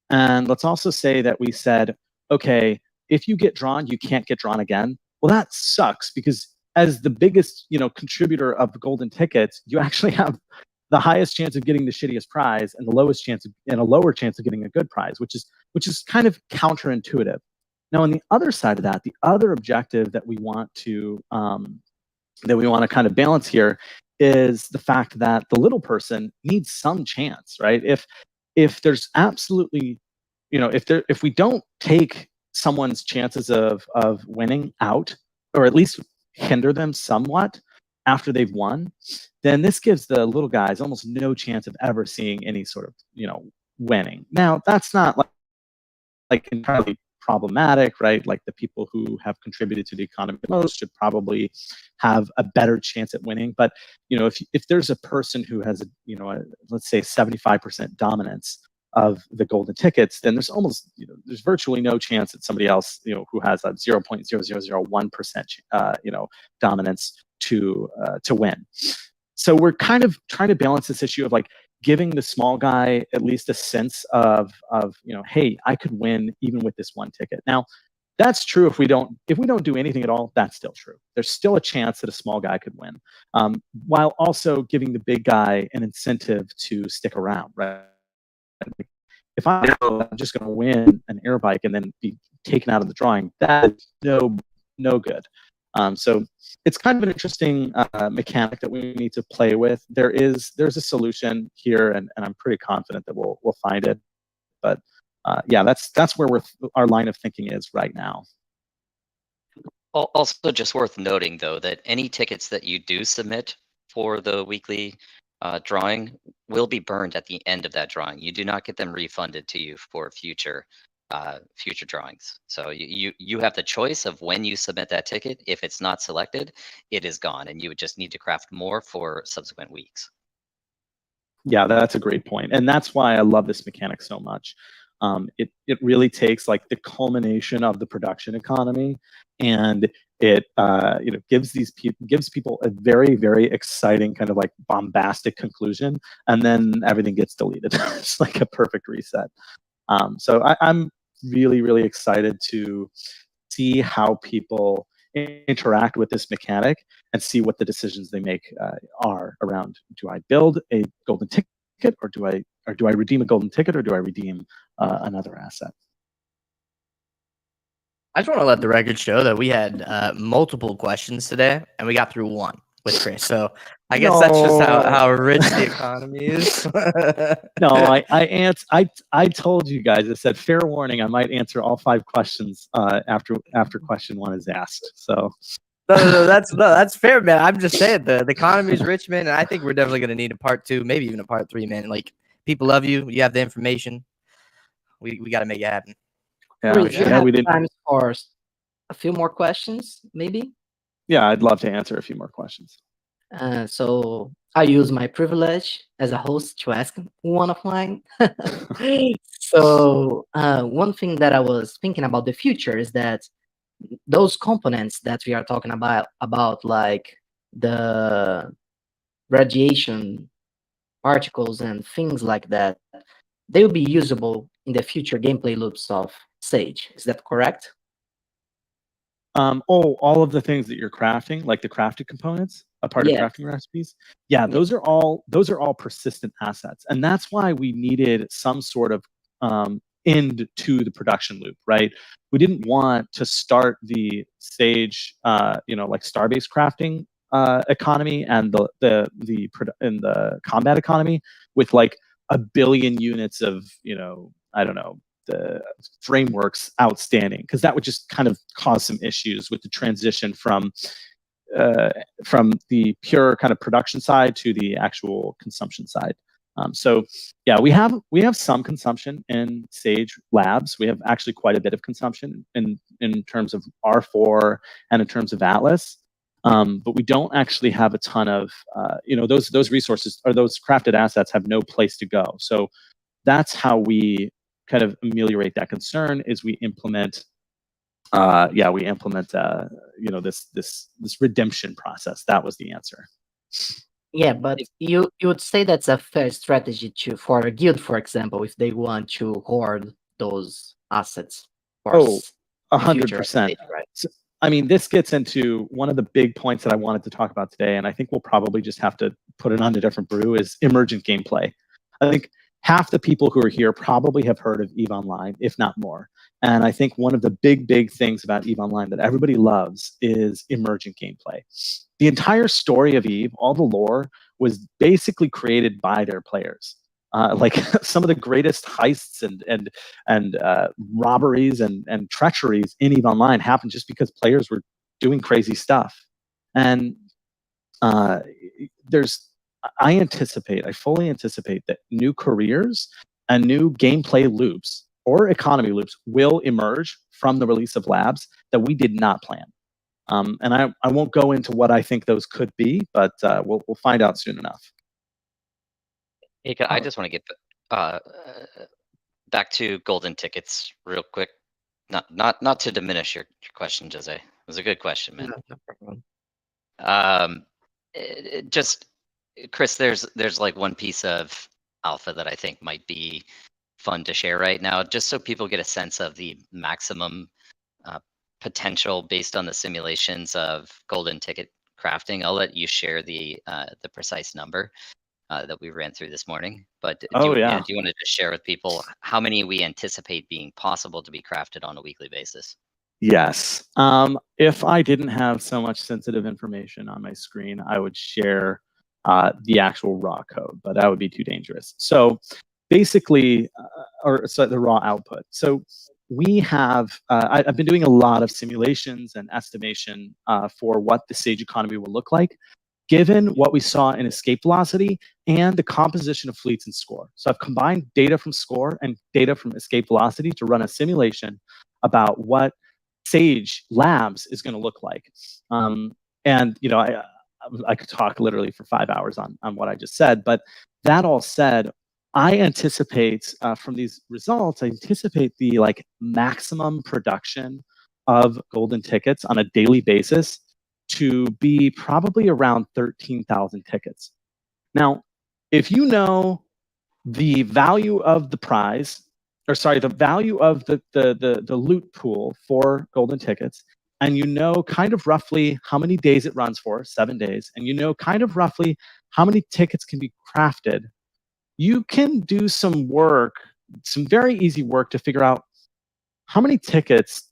And let's also say that we said, okay, if you get drawn, you can't get drawn again. Well, that sucks, because as the biggest contributor of the golden tickets, you actually have the highest chance of getting the shittiest prize and the lowest chance and a lower chance of getting a good prize, which is kind of counterintuitive. Now, on the other side of that, the other objective that we want to kind of balance here is the fact that the little person needs some chance, right? If there's absolutely, if we don't take someone's chances of winning out, or at least hinder them somewhat after they've won, then this gives the little guys almost no chance of ever seeing any sort of winning. Now, that's not like entirely problematic, right? Like, the people who have contributed to the economy the most should probably have a better chance at winning. But if there's a person who has let's say 75% dominance of the golden tickets, then there's almost there's virtually no chance that somebody else who has a 0.0001% dominance to win. So we're kind of trying to balance this issue of like giving the small guy at least a sense of hey, I could win even with this one ticket. Now, that's true if we don't do anything at all. That's still true. There's still a chance that a small guy could win, while also giving the big guy an incentive to stick around, right? If I know I'm just going to win an air bike and then be taken out of the drawing, that is no good. So it's kind of an interesting mechanic that we need to play with. There's a solution here, and I'm pretty confident that we'll find it. But yeah, that's where our line of thinking is right now. Also, just worth noting, though, that any tickets that you do submit for the weekly drawing will be burned at the end of that drawing. You do not get them refunded to you for future drawings. So you have the choice of when you submit that ticket. If it's not selected, it is gone, and you would just need to craft more for subsequent weeks. Yeah, that's a great point, and that's why I love this mechanic so much. It really takes like the culmination of the production economy, and it gives people a very, very exciting kind of like bombastic conclusion, and then everything gets deleted. It's like a perfect reset. So I'm really, really excited to see how people interact with this mechanic and see what the decisions they make are around, do I build a golden ticket, or do I redeem a golden ticket, or do I redeem another asset? I just want to let the record show that we had multiple questions today, and we got through one with Chris. So I guess that's just how rich the economy is. No, I told you guys, I said, fair warning, I might answer all 5 questions after question 1 is asked. So no, that's fair, man. I'm just saying the economy is rich, man, and I think we're definitely gonna need a part 2, maybe even a part 3, man. Like, people love you. You have the information. We got to make it happen. yeah, We should have we didn't. time for a few more questions, maybe. Yeah, I'd love to answer a few more questions. So I use my privilege as a host to ask one of mine. So one thing that I was thinking about the future is that those components that we are talking about like the radiation particles and things like that, they will be usable in the future gameplay loops of Sage. Is that correct? All of the things that you're crafting, like the crafted components, a part of Yeah. crafting recipes. Yeah, those are all persistent assets, and that's why we needed some sort of end to the production loop, right? We didn't want to start the stage, like star-based crafting economy and the combat economy with like a billion units of, I don't know, the frameworks outstanding, because that would just kind of cause some issues with the transition from the pure kind of production side to the actual consumption side. So yeah, we have some consumption in Sage Labs. We have actually quite a bit of consumption in terms of R4 and in terms of Atlas. But we don't actually have a ton of those resources or those crafted assets have no place to go. So that's how we kind of ameliorate that concern, is we implement this redemption process. That was the answer. Yeah, but you would say that's a fair strategy for a guild, for example, if they want to hoard those assets for 100%. Right? So, I mean, this gets into one of the big points that I wanted to talk about today, and I think we'll probably just have to put it on a different brew, is emergent gameplay. I think half the people who are here probably have heard of EVE Online, if not more. And I think one of the big things about EVE Online that everybody loves is emergent gameplay. The entire story of EVE, all the lore, was basically created by their players. Like some of the greatest heists and robberies and treacheries in EVE Online happened just because players were doing crazy stuff. And I fully anticipate that new careers and new gameplay loops or economy loops will emerge from the release of labs that we did not plan. And I won't go into what I think those could be, but we'll find out soon enough. Hey, I just want to get back to golden tickets real quick. Not to diminish your question, Jose. It was a good question, man. No problem. Just Chris, there's like one piece of alpha that I think might be fun to share right now, just so people get a sense of the maximum potential based on the simulations of golden ticket crafting. I'll let you share the precise number that we ran through this morning. But do you want to just share with people how many we anticipate being possible to be crafted on a weekly basis? Yes. If I didn't have so much sensitive information on my screen, I would share the actual raw code, but that would be too dangerous. So basically, the raw output. So we have, I've been doing a lot of simulations and estimation for what the Sage economy will look like, given what we saw in escape velocity and the composition of fleets and score. So I've combined data from score and data from escape velocity to run a simulation about what Sage Labs is going to look like. And I could talk literally for 5 hours on what I just said, but that all said, I anticipate from these results, I anticipate the like maximum production of golden tickets on a daily basis to be probably around 13,000 tickets. Now, if you know the value of the prize, the value of the loot pool for golden tickets, and you know kind of roughly how many days it runs for, 7 days, and you know kind of roughly how many tickets can be crafted, you can do some work, some very easy work to figure out how many tickets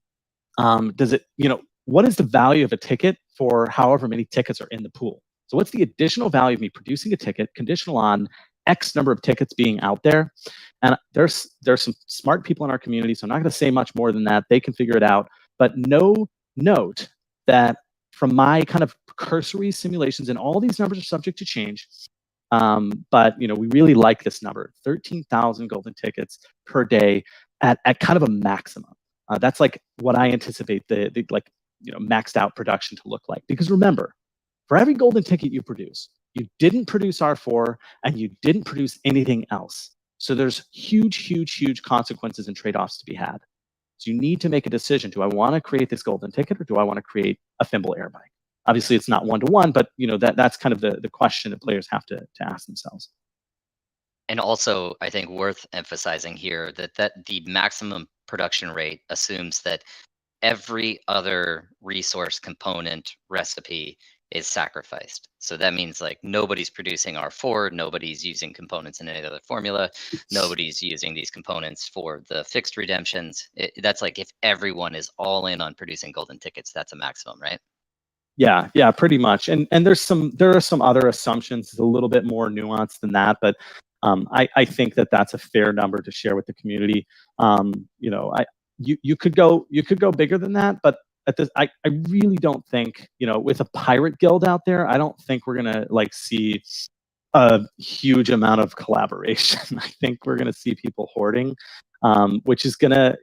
what is the value of a ticket for however many tickets are in the pool. So what's the additional value of me producing a ticket conditional on X number of tickets being out there? And there's some smart people in our community, so I'm not going to say much more than that. They can figure it out. But note that from my kind of cursory simulations, and all these numbers are subject to change, but we really like this number, 13,000 golden tickets per day at kind of a maximum. That's like what I anticipate the maxed out production to look like. Because remember, for every golden ticket you produce, you didn't produce R4 and you didn't produce anything else. So there's huge consequences and trade-offs to be had. So you need to make a decision. Do I want to create this golden ticket, or do I want to create a thimble air bike? Obviously, it's not one-to-one, but that's kind of the question that players have to ask themselves. And also, I think worth emphasizing here that the maximum production rate assumes that every other resource, component, recipe is sacrificed. So that means like nobody's producing R4, nobody's using components in any other formula, nobody's using these components for the fixed redemptions. That's like if everyone is all in on producing golden tickets, that's a maximum, right? Yeah, pretty much. And there are some other assumptions. It's a little bit more nuanced than that, but I think that's a fair number to share with the community. You could go bigger than that, but I really don't think, with a pirate guild out there, I don't think we're gonna like see a huge amount of collaboration. I think we're gonna see people hoarding, which is gonna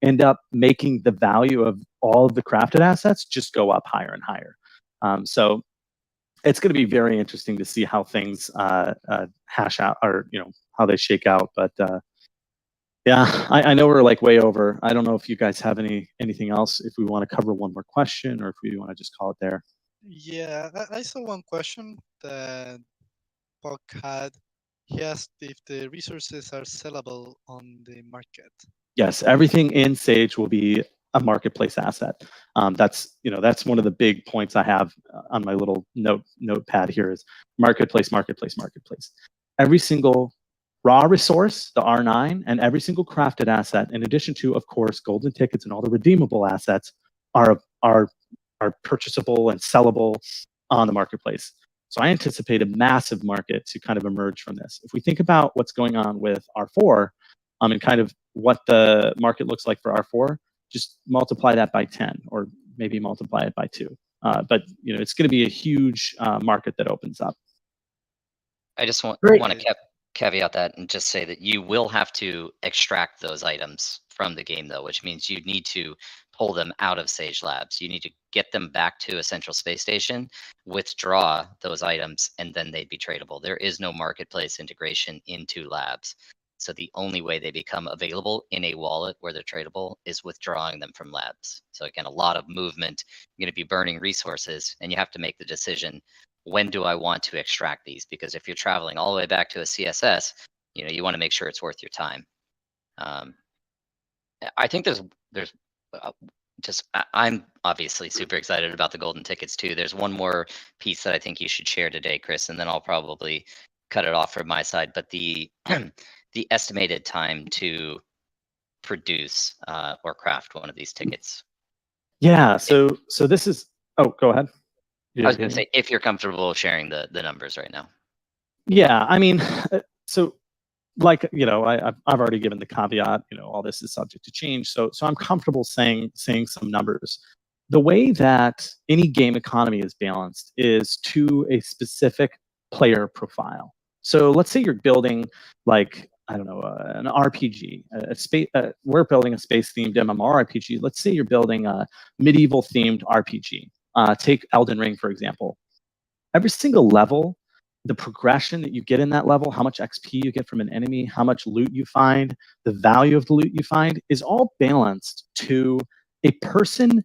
end up making the value of all of the crafted assets just go up higher and higher. So it's going to be very interesting to see how things hash out, or how they shake out. But yeah, I know we're like way over. I don't know if you guys have anything else. If we want to cover one more question, or if we want to just call it there. Yeah, I saw one question that Puck had. He asked if the resources are sellable on the market. Yes, everything in Sage will be a marketplace asset. That's one of the big points I have on my little notepad here is marketplace. Every single raw resource, the R9, and every single crafted asset, in addition to, of course, golden tickets and all the redeemable assets, are purchasable and sellable on the marketplace. So I anticipate a massive market to kind of emerge from this. If we think about what's going on with R4, and kind of what the market looks like for R4, just multiply that by 10, or maybe multiply it by 2. But it's going to be a huge market that opens up. I just want to caveat that and just say that you will have to extract those items from the game, though, which means you need to pull them out of Sage Labs. You need to get them back to a central space station, withdraw those items, and then they'd be tradable. There is no marketplace integration into labs. So the only way they become available in a wallet where they're tradable is withdrawing them from labs. So again, a lot of movement. You're going to be burning resources, and you have to make the decision, when do I want to extract these? Because if you're traveling all the way back to a CSS, you want to make sure it's worth your time. I think there's I'm obviously super excited about the golden tickets too. There's one more piece that I think you should share today, Chris, and then I'll probably cut it off from my side. But the estimated time to produce or craft one of these tickets. Yeah. So this is. Oh, go ahead. I was going to say, if you're comfortable sharing the numbers right now. Yeah, I mean, so like I've already given the caveat. All this is subject to change. So I'm comfortable saying some numbers. The way that any game economy is balanced is to a specific player profile. So let's say you're building like, I don't know, an RPG, we're building a space-themed MMORPG. Let's say you're building a medieval-themed RPG. Take Elden Ring, for example. Every single level, the progression that you get in that level, how much XP you get from an enemy, how much loot you find, the value of the loot you find, is all balanced to a person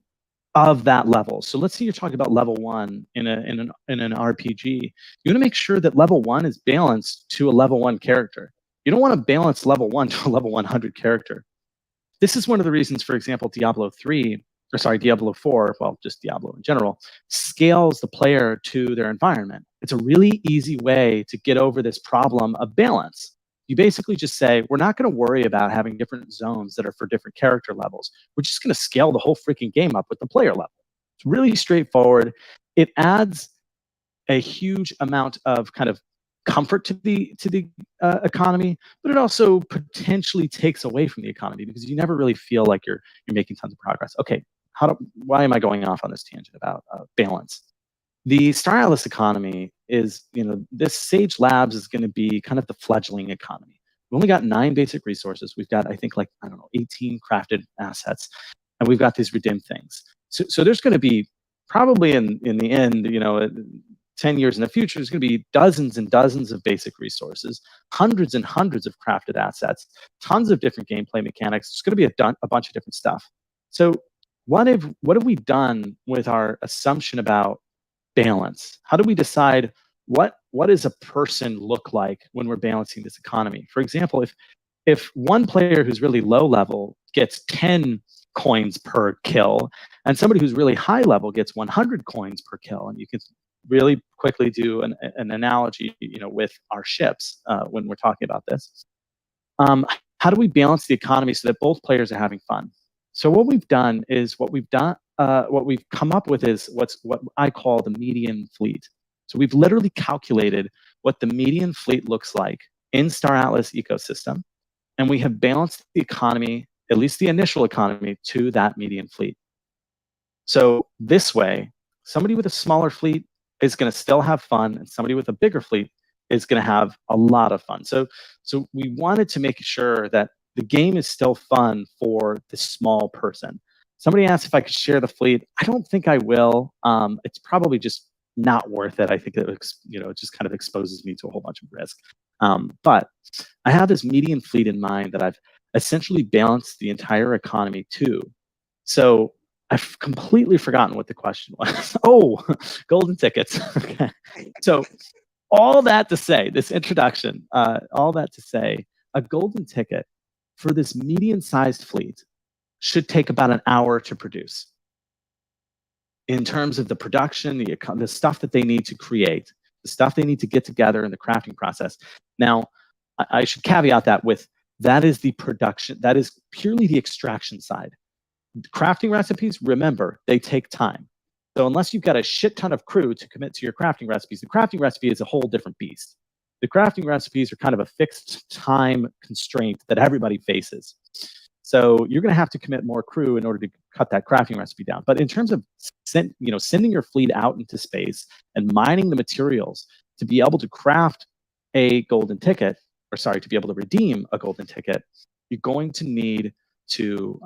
of that level. So let's say you're talking about level 1 in an RPG. You want to make sure that level 1 is balanced to a level 1 character. You don't want to balance level 1 to a level 100 character. This is one of the reasons, for example, Diablo 4, well, just Diablo in general, scales the player to their environment. It's a really easy way to get over this problem of balance. You basically just say, we're not going to worry about having different zones that are for different character levels. We're just going to scale the whole freaking game up with the player level. It's really straightforward. It adds a huge amount of kind of comfort to the economy, but it also potentially takes away from the economy because you never really feel like you're making tons of progress. Okay, why am I going off on this tangent about balance? The Star Atlas economy is, this Sage Labs is going to be kind of the fledgling economy. We've only got 9 basic resources. We've got, I think, 18 crafted assets, and we've got these redeemed things. So there's going to be probably in the end, 10 years in the future, there's going to be dozens and dozens of basic resources, hundreds and hundreds of crafted assets, tons of different gameplay mechanics. It's going to be a bunch of different stuff. So what have we done with our assumption about balance? How do we decide what does a person look like when we're balancing this economy? For example, if one player who's really low level gets 10 coins per kill, and somebody who's really high level gets 100 coins per kill. And you can really quickly do an analogy, with our ships when we're talking about this. How do we balance the economy so that both players are having fun? So what we've come up with is what I call the median fleet. So we've literally calculated what the median fleet looks like in Star Atlas ecosystem, and we have balanced the economy, at least the initial economy, to that median fleet. So this way, somebody with a smaller fleet is going to still have fun, and somebody with a bigger fleet is going to have a lot of fun. So we wanted to make sure that the game is still fun for the small person. Somebody asked if I could share the fleet. I don't think I will. It's probably just not worth it. I think it just kind of exposes me to a whole bunch of risk. But I have this median fleet in mind that I've essentially balanced the entire economy to. So I've completely forgotten what the question was. Oh, golden tickets. Okay. So all that to say, this introduction, all that to say, a golden ticket for this median-sized fleet should take about an hour to produce. In terms of the production, the stuff that they need to create, the stuff they need to get together in the crafting process. Now, I should caveat that with, that is the production, that is purely the extraction side. Crafting recipes, remember, they take time. So unless you've got a shit ton of crew to commit to your crafting recipes, the crafting recipe is a whole different beast. The crafting recipes are kind of a fixed time constraint that everybody faces. So you're going to have to commit more crew in order to cut that crafting recipe down. But in terms of sending your fleet out into space and mining the materials to be able to craft a golden ticket, to be able to redeem a golden ticket, you're going to need to,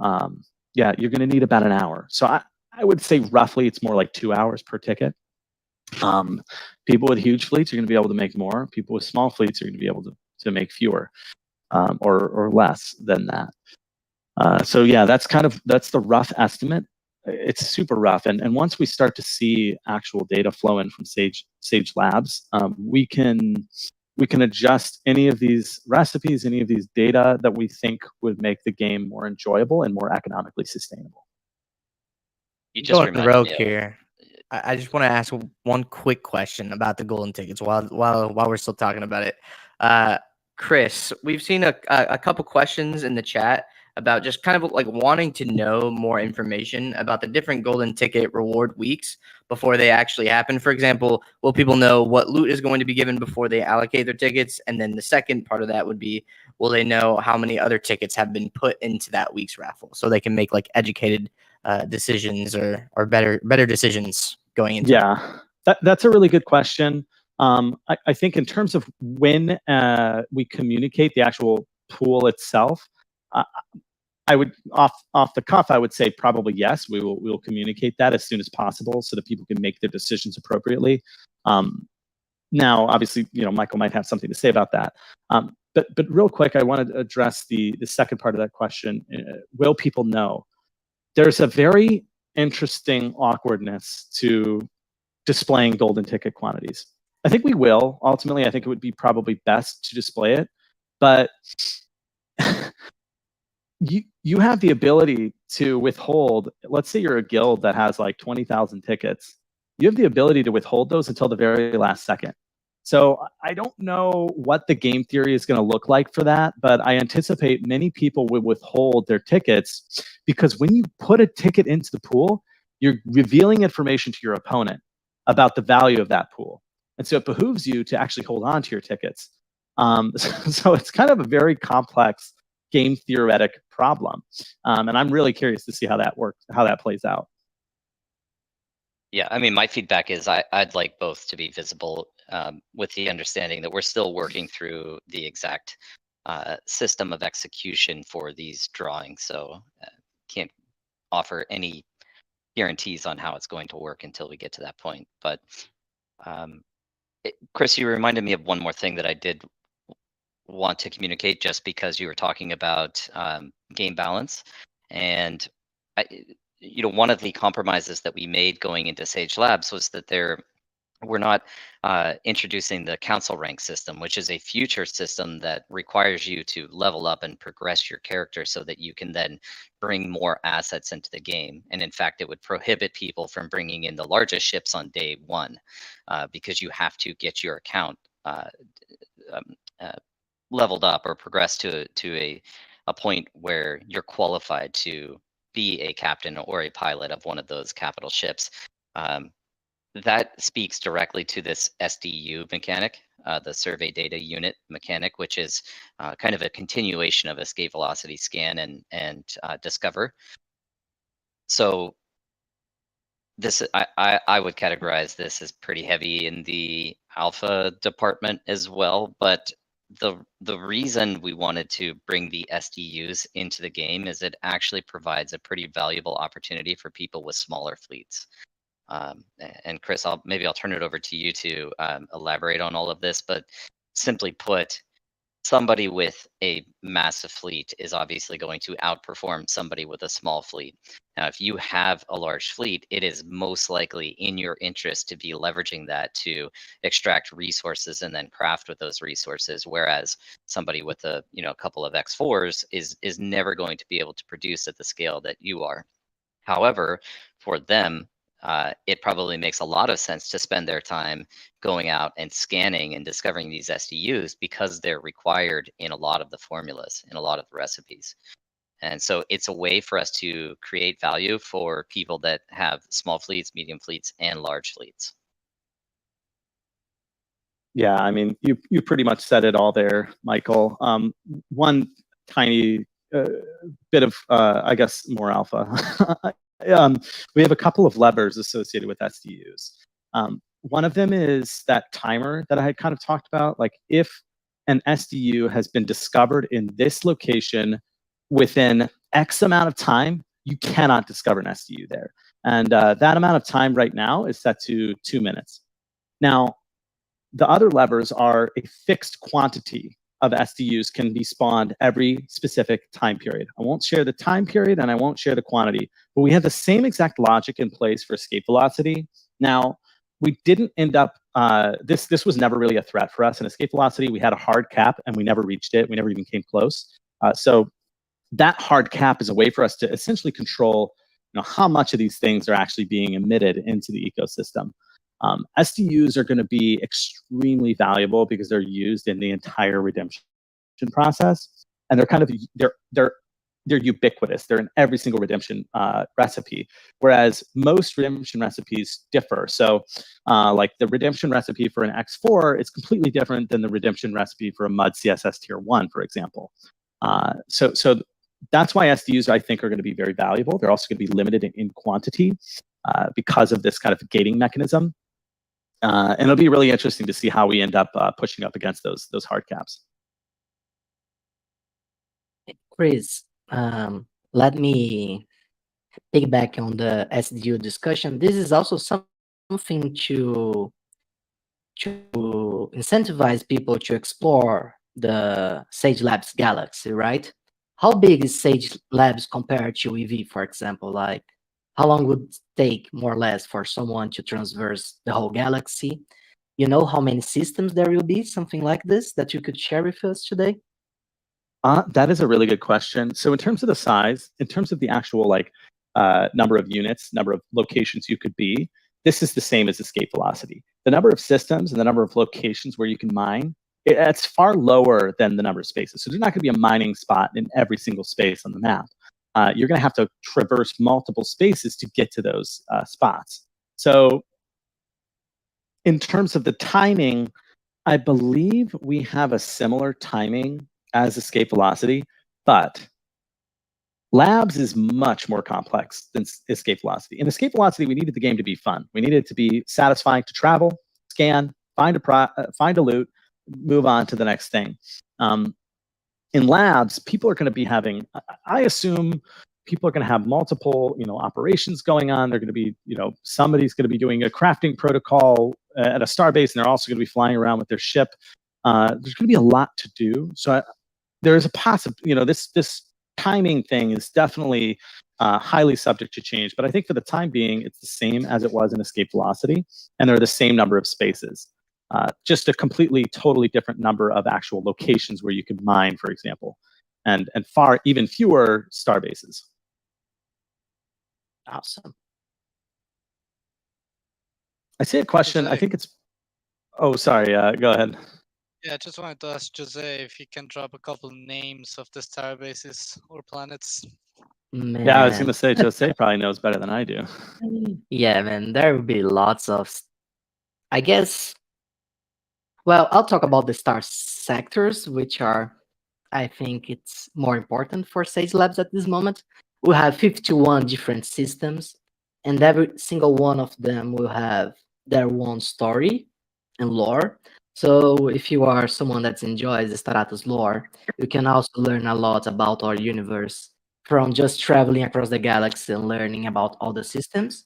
you're going to need about an hour. So I would say roughly it's more like 2 hours per ticket. People with huge fleets are going to be able to make more. People with small fleets are going to be able to make fewer or less than that. So yeah, that's the rough estimate. It's super rough, and once we start to see actual data flow in from Sage Labs, we can adjust any of these recipes, any of these data that we think would make the game more enjoyable and more economically sustainable. You just Going reminded rogue me of- here. I just want to ask one quick question about the golden tickets while we're still talking about it. Chris, we've seen a couple questions in the chat about just kind of like wanting to know more information about the different golden ticket reward weeks before they actually happen. For example, will people know what loot is going to be given before they allocate their tickets? And then the second part of that would be, will they know how many other tickets have been put into that week's raffle so they can make like educated decisions or better decisions going into it? That's a really good question. I think in terms of when we communicate the actual pool itself, I would off the cuff, I would say probably yes. We will communicate that as soon as possible so that people can make their decisions appropriately. Now, obviously, Michael might have something to say about that. But real quick, I wanted to address the second part of that question. Will people know? There's a very interesting awkwardness to displaying golden ticket quantities. I think we will. Ultimately, I think it would be probably best to display it. But you have the ability to withhold, let's say you're a guild that has like 20,000 tickets. You have the ability to withhold those until the very last second. So I don't know what the game theory is going to look like for that, but I anticipate many people will withhold their tickets because when you put a ticket into the pool, you're revealing information to your opponent about the value of that pool. And so it behooves you to actually hold on to your tickets. So it's kind of a very complex game theoretic problem. And I'm really curious to see how that plays out. Yeah, I mean, my feedback is I'd like both to be visible, with the understanding that we're still working through the exact system of execution for these drawings. So can't offer any guarantees on how it's going to work until we get to that point. But Chris, you reminded me of one more thing that I did want to communicate, just because you were talking about game balance. And one of the compromises that we made going into Sage Labs was that there we're not introducing the council rank system, which is a future system that requires you to level up and progress your character so that you can then bring more assets into the game. And in fact, it would prohibit people from bringing in the largest ships on day one, because you have to get your account leveled up or progressed to a point where you're qualified to be a captain or a pilot of one of those capital ships. That speaks directly to this SDU mechanic, the survey data unit mechanic, which is kind of a continuation of escape velocity scan and discover. So this, I would categorize this as pretty heavy in the alpha department as well. But the reason we wanted to bring the SDUs into the game is it actually provides a pretty valuable opportunity for people with smaller fleets. And Chris, maybe I'll turn it over to you to elaborate on all of this. But simply put, somebody with a massive fleet is obviously going to outperform somebody with a small fleet. Now, if you have a large fleet, it is most likely in your interest to be leveraging that to extract resources and then craft with those resources. Whereas somebody with a couple of X4s is never going to be able to produce at the scale that you are. However, for them, it probably makes a lot of sense to spend their time going out and scanning and discovering these SDUs because they're required in a lot of the formulas, in a lot of the recipes. And so it's a way for us to create value for people that have small fleets, medium fleets, and large fleets. Yeah, I mean, you pretty much said it all there, Michael. One tiny bit of, I guess, more alpha. We have a couple of levers associated with SDUs. One of them is that timer that I had kind of talked about. Like if an SDU has been discovered in this location within X amount of time, you cannot discover an SDU there. And that amount of time right now is set to 2 minutes. Now, the other levers are a fixed quantity of SDUs can be spawned every specific time period. I won't share the time period and I won't share the quantity, but we have the same exact logic in place for escape velocity. Now, we didn't end up, this was never really a threat for us. In escape velocity, we had a hard cap and we never reached it. We never even came close. So that hard cap is a way for us to essentially control how much of these things are actually being emitted into the ecosystem. SDUs are going to be extremely valuable because they're used in the entire redemption process, and they're kind of they're ubiquitous. They're in every single redemption recipe, whereas most redemption recipes differ. So, like the redemption recipe for an X4 is completely different than the redemption recipe for a MUD CSS Tier 1, for example. So that's why SDUs, I think, are going to be very valuable. They're also going to be limited in quantity because of this kind of gating mechanism. And it'll be really interesting to see how we end up pushing up against those hard caps. Chris, let me piggyback on the SDU discussion. This is also something to incentivize people to explore the Sage Labs galaxy, right? How big is Sage Labs compared to EV, for example? Like, how long would it take, more or less, for someone to traverse the whole galaxy? You know how many systems there will be, something like this, that you could share with us today? That is a really good question. So in terms of the size, in terms of the actual number of units, number of locations you could be, this is the same as escape velocity. The number of systems and the number of locations where you can mine, it's far lower than the number of spaces. So there's not going to be a mining spot in every single space on the map. You're going to have to traverse multiple spaces to get to those spots. So in terms of the timing, I believe we have a similar timing as escape velocity, but Labs is much more complex than escape velocity. In escape velocity, we needed the game to be fun. We needed it to be satisfying to travel, scan, find a loot, move on to the next thing. In Labs, people are going to be having, I assume people are going to have multiple, operations going on. They're going to be, somebody's going to be doing a crafting protocol at a starbase, and they're also going to be flying around with their ship. There's going to be a lot to do. So there's a possible, this timing thing is definitely highly subject to change. But I think for the time being, it's the same as it was in Escape Velocity, and they're the same number of spaces. Just a completely, totally different number of actual locations where you could mine, for example, and far even fewer star bases. Awesome. I see a question. I think it's. Oh, sorry. Go ahead. Yeah, I just wanted to ask Jose if he can drop a couple names of the star bases or planets. Man. Yeah, I was going to say Jose probably knows better than I do. Yeah, man, there will be lots of, I guess. Well, I'll talk about the star sectors, which are, I think it's more important for Sage Labs at this moment. We have 51 different systems, and every single one of them will have their own story and lore. So if you are someone that enjoys the Staratus lore, you can also learn a lot about our universe from just traveling across the galaxy and learning about all the systems.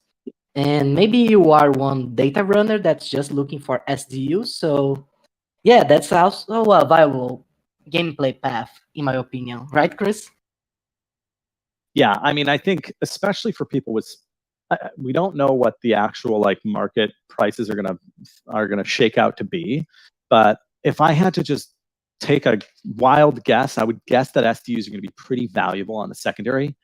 And maybe you are one data runner that's just looking for SDU. So yeah, that's also a viable gameplay path, in my opinion. Right, Chris? Yeah, I mean, I think especially for people with, we don't know what the actual like market prices are gonna shake out to be, but if I had to just take a wild guess, I would guess that SDUs are going to be pretty valuable on the secondary,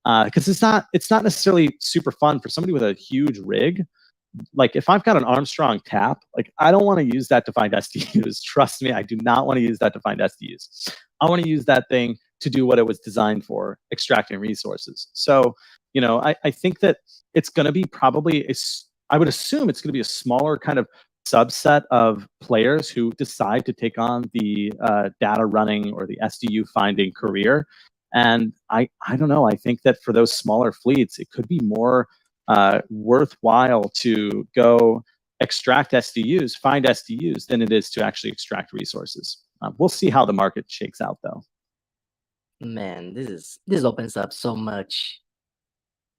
because it's not necessarily super fun for somebody with a huge rig. Like if I've got an Armstrong tap, like I don't want to use that to find SDUs. Trust me, I do not want to use that to find SDUs. I want to use that thing to do what it was designed for, extracting resources. So, you know, I think that it's going to be probably I would assume it's going to be a smaller kind of subset of players who decide to take on the data running or the SDU finding career. And I don't know. I think that for those smaller fleets, it could be more worthwhile to go extract SDUs, find SDUs, than it is to actually extract resources. We'll see how the market shakes out, though. Man, this opens up so much,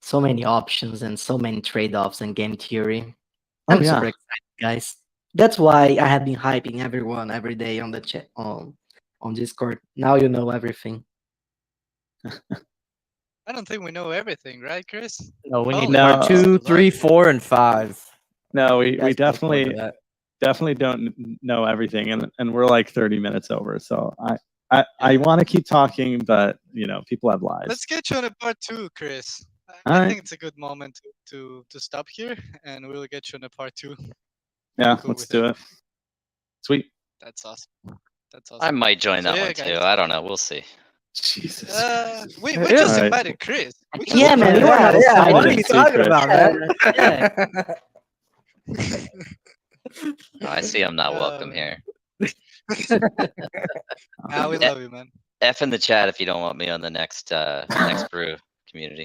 so many options and so many trade-offs in game theory. I'm super excited, guys. That's why I have been hyping everyone every day on the chat on Discord. Now you know everything. I don't think we know everything, right, Chris? No, we need Oh, part no. 2, 3, 4, and 5. No, we Guys, look forward to definitely that. don't know everything, and we're like 30 minutes over. So I want to keep talking, but you know, people have lives. Let's get you on a part 2, Chris. All I right. think it's a good moment to stop here, and we'll get you on a part 2. Yeah, Cool let's with do it. Sweet. That's awesome. That's I awesome. might join So that yeah, one too. guys. I don't know. We'll see. Jesus. We Yeah. just Alright. invited Chris. We just Yeah, man, invited you are not Yeah, what are excited. you talking about, man? Yeah. Oh, I see I'm not welcome here. Nah, we love you, man. F in the chat if you don't want me on the next brew community.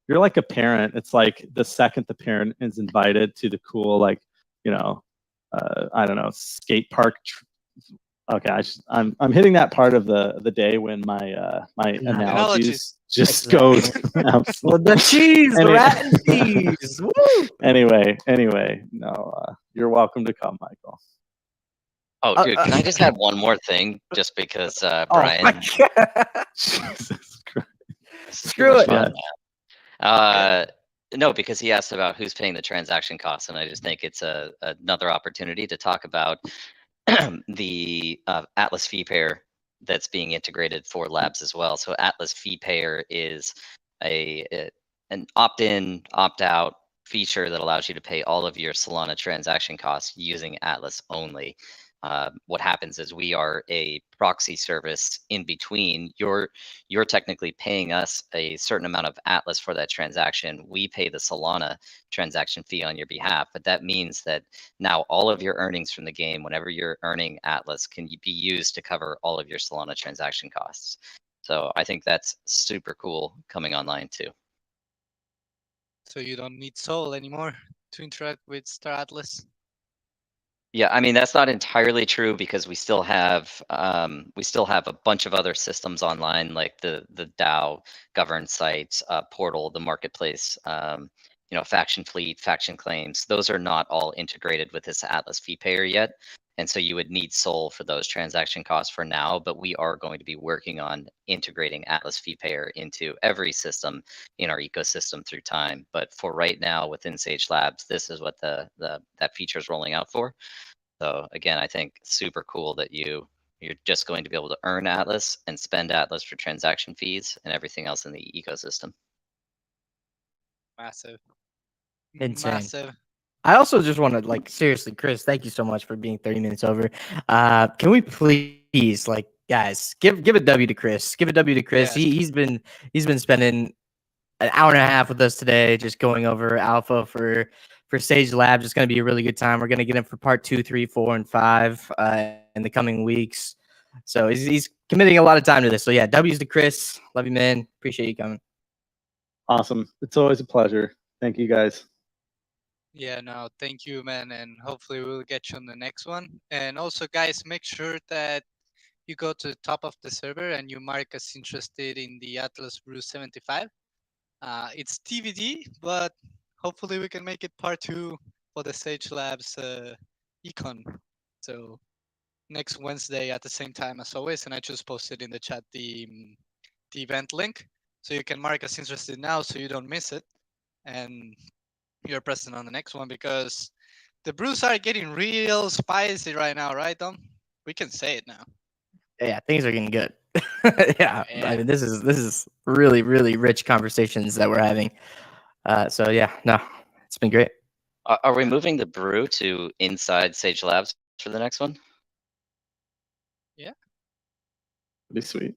You're like a parent. It's like the second the parent is invited to the cool, like, you know, I don't know, skate park. Okay, I'm hitting that part of the day when my analogies just go. Well, the cheese, the rat and cheese. Woo! Anyway, no, you're welcome to come, Michael. Oh, dude, can I just add one more thing? Just because Brian. Oh my God. Jesus Christ. Screw it. No, because he asked about who's paying the transaction costs, and I just think it's another opportunity to talk about the Atlas fee payer that's being integrated for labs as well. So Atlas fee payer is an opt-in, opt-out feature that allows you to pay all of your Solana transaction costs using Atlas only. What happens is we are a proxy service in between. You're technically paying us a certain amount of Atlas for that transaction. We pay the Solana transaction fee on your behalf, but that means that now all of your earnings from the game, whenever you're earning Atlas, can be used to cover all of your Solana transaction costs. So I think that's super cool coming online too. So you don't need Soul anymore to interact with Star Atlas. Yeah, I mean that's not entirely true because we still have a bunch of other systems online like the DAO governed sites, Portal, the marketplace, faction fleet, faction claims, those are not all integrated with this Atlas fee payer yet. And so you would need Sol for those transaction costs for now, but we are going to be working on integrating Atlas fee payer into every system in our ecosystem through time. But for right now, within Sage Labs, this is what that feature is rolling out for. So again, I think super cool that you're just going to be able to earn Atlas and spend Atlas for transaction fees and everything else in the ecosystem. Massive. Insane. Massive. I also just want to seriously, Chris, thank you so much for being 30 minutes over. Can we please, guys, give a W to Chris. Give a W to Chris. Yes. He's been spending an hour and a half with us today, just going over alpha for Sage Labs. It's going to be a really good time. We're going to get him for part 2, 3, 4, and 5 in the coming weeks. So he's committing a lot of time to this. So yeah, W's to Chris. Love you, man. Appreciate you coming. Awesome. It's always a pleasure. Thank you, guys. Yeah, no, thank you, man, and hopefully we'll get you on the next one. And also, guys, make sure that you go to the top of the server and you mark us interested in the Atlas Brew 75. It's TBD, but hopefully we can make it part 2 for the Sage Labs econ. So next Wednesday at the same time as always, and I just posted in the chat the event link, so you can mark us interested now so you don't miss it. And you're present on the next one because the brews are getting real spicy right now, right, Dom? We can say it now. Yeah, things are getting good. Yeah, I mean, this is really, really rich conversations that we're having. So yeah, no, it's been great. Are we moving the brew to inside Sage Labs for the next one? Yeah. It'd be sweet.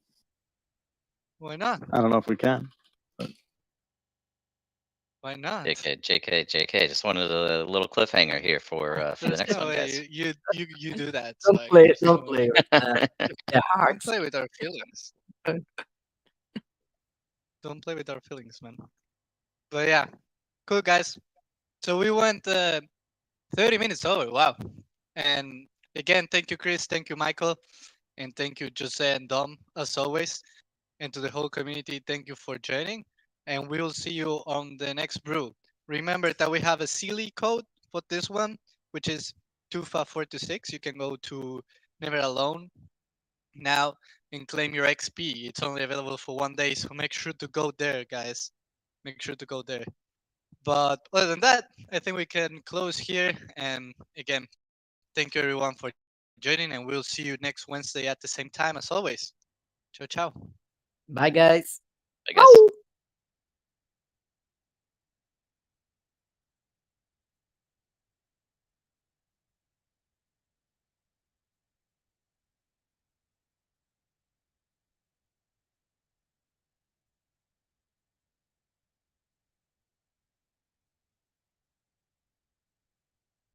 Why not? I don't know if we can. Why not? JK. Just wanted a little cliffhanger here for the There's next no one, way guys. you do that. Don't Swag. play. There's no Don't way. play with that. Yeah, Don't hearts. play with our feelings. Don't play with our feelings, man. But yeah, cool, guys. So we went 30 minutes over. Wow. And again, thank you, Chris. Thank you, Michael. And thank you, Jose and Dom, as always. And to the whole community, thank you for joining. And we will see you on the next brew. Remember that we have a Sealy code for this one, which is 25426. You can go to Never Alone now and claim your XP. It's only available for 1 day, so make sure to go there, guys. Make sure to go there. But other than that, I think we can close here. And again, thank you everyone for joining, and we'll see you next Wednesday at the same time as always. Ciao, ciao. Bye, guys. I guess.